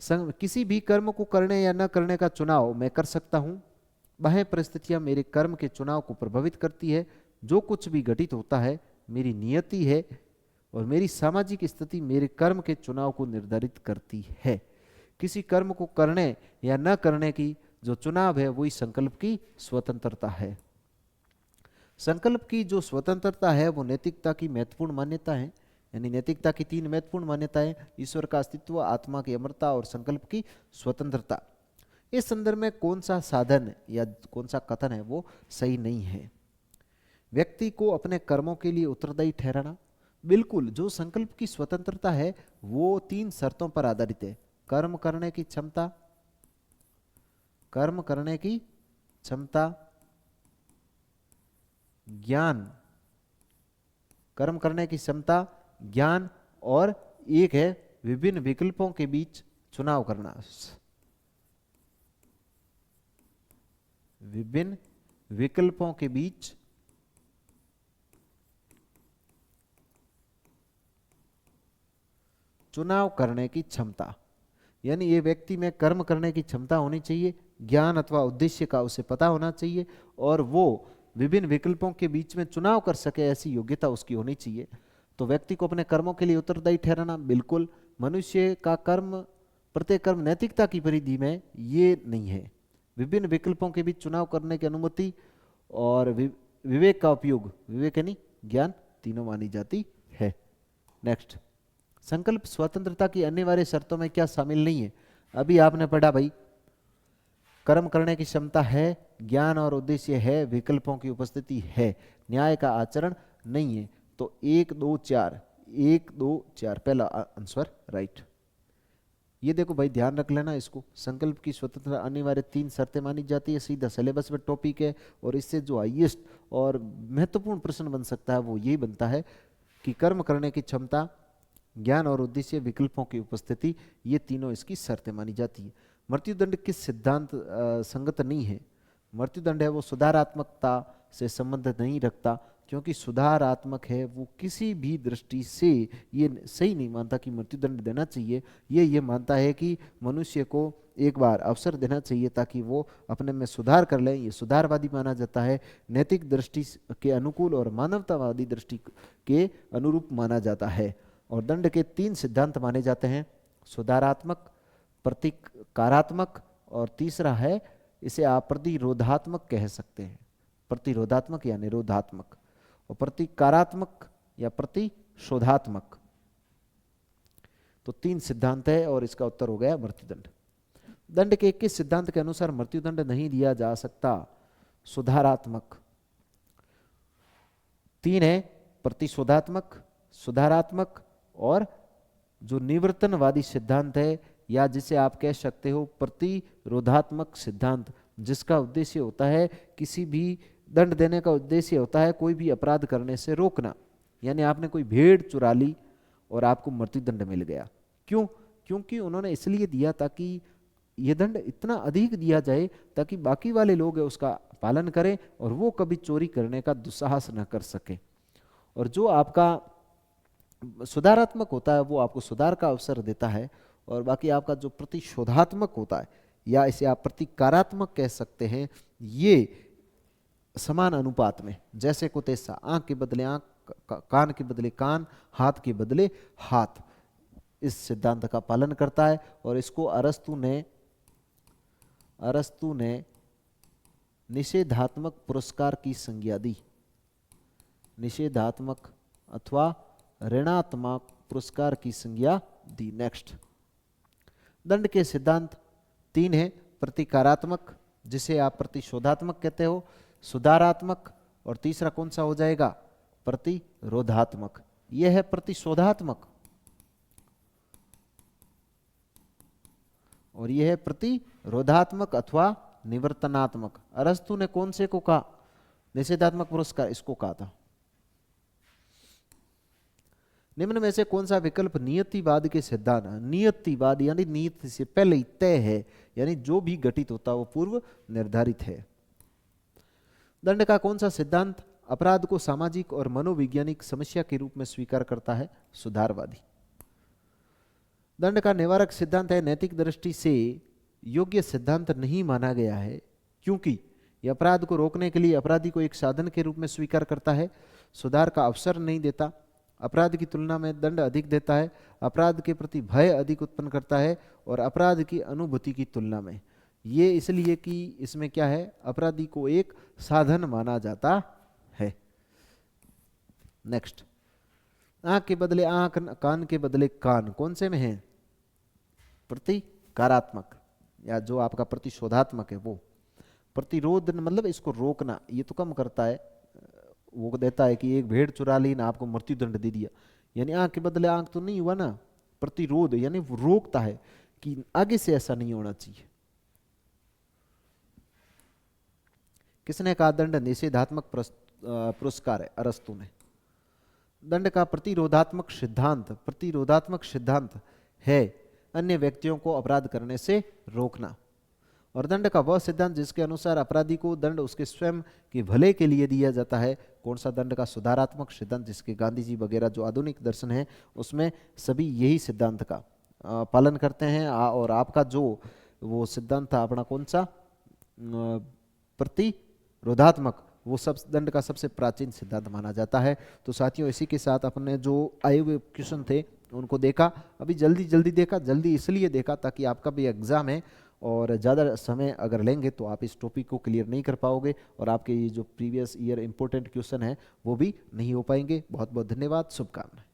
किसी भी कर्म को करने या न करने का चुनाव मैं कर सकता हूं। बाह्य परिस्थितियां मेरे कर्म के चुनाव को प्रभावित करती है। जो कुछ भी घटित होता है मेरी नियति है, और मेरी सामाजिक स्थिति मेरे कर्म के चुनाव को निर्धारित करती है। किसी कर्म को करने या न करने की जो चुनाव है वही संकल्प की स्वतंत्रता है। संकल्प की जो स्वतंत्रता है वो नैतिकता की महत्वपूर्ण मान्यता है। यानी नैतिकता की 3 महत्वपूर्ण मान्यताएं: ईश्वर का अस्तित्व, आत्मा की अमरता और संकल्प की स्वतंत्रता। इस संदर्भ में कौन सा साधन या कौन सा कथन है वो सही नहीं है? व्यक्ति को अपने कर्मों के लिए उत्तरदायी ठहराना। बिल्कुल, जो संकल्प की स्वतंत्रता है वो 3 शर्तों पर आधारित है: कर्म करने की क्षमता, कर्म करने की क्षमता, ज्ञान, कर्म करने की क्षमता, ज्ञान, और एक है विभिन्न विकल्पों के बीच चुनाव करना। विभिन्न विकल्पों के बीच चुनाव करने की क्षमता। यानी ये व्यक्ति में कर्म करने की क्षमता होनी चाहिए, ज्ञान अथवा उद्देश्य का उसे पता होना चाहिए, और वो विभिन्न विकल्पों के बीच में चुनाव कर सके ऐसी योग्यता उसकी होनी चाहिए। तो व्यक्ति को अपने कर्मों के लिए उत्तरदायी ठहराना, बिल्कुल। मनुष्य का कर्म, प्रत्येक कर्म नैतिकता की परिधि में ये नहीं है। विभिन्न विकल्पों के बीच चुनाव करने की अनुमति और विवेक का उपयोग, विवेक यानी ज्ञान, तीनों मानी जाती है। नेक्स्ट, संकल्प स्वतंत्रता की अनिवार्य शर्तों में क्या शामिल नहीं है? अभी आपने पढ़ा भाई, कर्म करने की क्षमता है, ज्ञान और उद्देश्य है, विकल्पों की उपस्थिति है, न्याय का आचरण नहीं है। तो 1 2 4, 1 2 4 पहला आंसर राइट। ये देखो भाई, ध्यान रख लेना इसको। संकल्प की स्वतंत्रता अनिवार्य 3 शर्तें मानी जाती है, सीधा सिलेबस में टॉपिक है। और इससे जो हाईएस्ट और महत्वपूर्ण प्रश्न बन सकता है वो यही बनता है कि कर्म करने की क्षमता, ज्ञान और उद्देश्य, विकल्पों की उपस्थिति, ये तीनों इसकी शर्तें मानी जाती है। मृत्युदंड किस सिद्धांत संगत नहीं है? मृत्युदंड है वो सुधारात्मकता से संबंध नहीं रखता, क्योंकि सुधारात्मक है वो किसी भी दृष्टि से ये सही नहीं मानता कि मृत्युदंड देना चाहिए। ये मानता है कि मनुष्य को एक बार अवसर देना चाहिए ताकि वो अपने में सुधार कर ले। ये सुधारवादी माना जाता है, नैतिक दृष्टि के अनुकूल और मानवतावादी दृष्टि के अनुरूप माना जाता है। और दंड के 3 सिद्धांत माने जाते हैं: सुधारात्मक, प्रतिकारात्मक और तीसरा है, इसे आप प्रतिरोधात्मक कह सकते हैं, प्रतिरोधात्मक या निरोधात्मक, और प्रतिकारात्मक या प्रतिशोधात्मक। तो 3 सिद्धांत है और इसका उत्तर हो गया मृत्युदंड। दंड के 21 सिद्धांत के अनुसार मृत्युदंड नहीं दिया जा सकता। सुधारात्मक 3 है, प्रतिशोधात्मक, सुधारात्मक और जो निवर्तनवादी सिद्धांत है, या जिसे आप कह सकते हो प्रतिरोधात्मक सिद्धांत, जिसका उद्देश्य होता है किसी भी दंड देने का उद्देश्य होता है कोई भी अपराध करने से रोकना। यानी आपने कोई भेड़ चुरा ली और आपको मृत्युदंड मिल गया, क्यों? क्योंकि उन्होंने इसलिए दिया ताकि ये दंड इतना अधिक दिया जाए ताकि बाकी वाले लोग उसका पालन करें और वो कभी चोरी करने का दुस्साहस न कर सके। और जो आपका सुधारात्मक होता है वो आपको सुधार का अवसर देता है, और बाकी आपका जो प्रतिशोधात्मक होता है या इसे आप प्रतिकारात्मक कह सकते हैं, ये समान अनुपात में, जैसे को तैसा, आंख के बदले आंख, कान के बदले कान, हाथ के बदले हाथ, इस सिद्धांत का पालन करता है। और इसको अरस्तु ने निषेधात्मक पुरस्कार की संज्ञा दी, निषेधात्मक अथवा ऋणात्मक पुरस्कार की संज्ञा दी। नेक्स्ट, दंड के सिद्धांत 3 है, प्रतिकारात्मक जिसे आप प्रतिशोधात्मक कहते हो, सुधारात्मक, और तीसरा कौन सा हो जाएगा? प्रतिरोधात्मक। यह है प्रतिशोधात्मक और यह है प्रतिरोधात्मक अथवा निवर्तनात्मक। अरस्तु ने कौन से को कहा? निषेधात्मक पुरस्कार, इसको कहा था। निम्न में से कौन सा विकल्प नियतिवाद के सिद्धांत, नियतिवाद यानी नियति से पहले ही तय है, यानी जो भी घटित होता है वो पूर्व निर्धारित है। दंड का कौन सा सिद्धांत अपराध को सामाजिक और मनोवैज्ञानिक समस्या के रूप में स्वीकार करता है? सुधारवादी। दंड का निवारक सिद्धांत है, नैतिक दृष्टि से योग्य सिद्धांत नहीं माना गया है क्योंकि यह अपराध को रोकने के लिए अपराधी को एक साधन के रूप में स्वीकार करता है, सुधार का अवसर नहीं देता, अपराध की तुलना में दंड अधिक देता है, अपराध के प्रति भय अधिक उत्पन्न करता है, और अपराध की अनुभूति की तुलना में। ये इसलिए कि इसमें क्या है, अपराधी को एक साधन माना जाता है। नेक्स्ट, आंख के बदले आंख, कान के बदले कान, कौन से में है? प्रतिकारात्मक, या जो आपका प्रतिशोधात्मक है वो। प्रतिरोध मतलब इसको रोकना, ये तो कम करता है, वो देता है कि एक भेड़ चुरा ली ना, आपको मृत्युदंड दे दिया, यानी आंख के बदले आंख तो नहीं हुआ ना। प्रतिरोध यानी वो रोकता है कि आगे से ऐसा नहीं होना चाहिए। किसने कहा दंड निषेधात्मक पुरस्कार है? अरस्तु ने। दंड का प्रतिरोधात्मक सिद्धांत है अन्य व्यक्तियों को अपराध करने से रोकना। और दंड का वह सिद्धांत जिसके अनुसार अपराधी को दंड उसके स्वयं के भले के लिए दिया जाता है, कौन सा? दंड का सुधारात्मक सिद्धांत, जिसके गांधी जी वगैरह जो आधुनिक दर्शन है उसमें सभी यही सिद्धांत का पालन करते हैं। और आपका जो वो सिद्धांत था अपना कौन सा? प्रतिरोधात्मक, वो सब दंड का सबसे प्राचीन सिद्धांत माना जाता है। तो साथियों, इसी के साथ अपने जो आए हुए क्वेश्चन थे उनको देखा। अभी जल्दी देखा, जल्दी इसलिए देखा ताकि आपका भी एग्जाम है और ज़्यादा समय अगर लेंगे तो आप इस टॉपिक को क्लियर नहीं कर पाओगे और आपके ये जो प्रीवियस ईयर इंपॉर्टेंट क्वेश्चन है वो भी नहीं हो पाएंगे। बहुत बहुत धन्यवाद, शुभकामनाएं।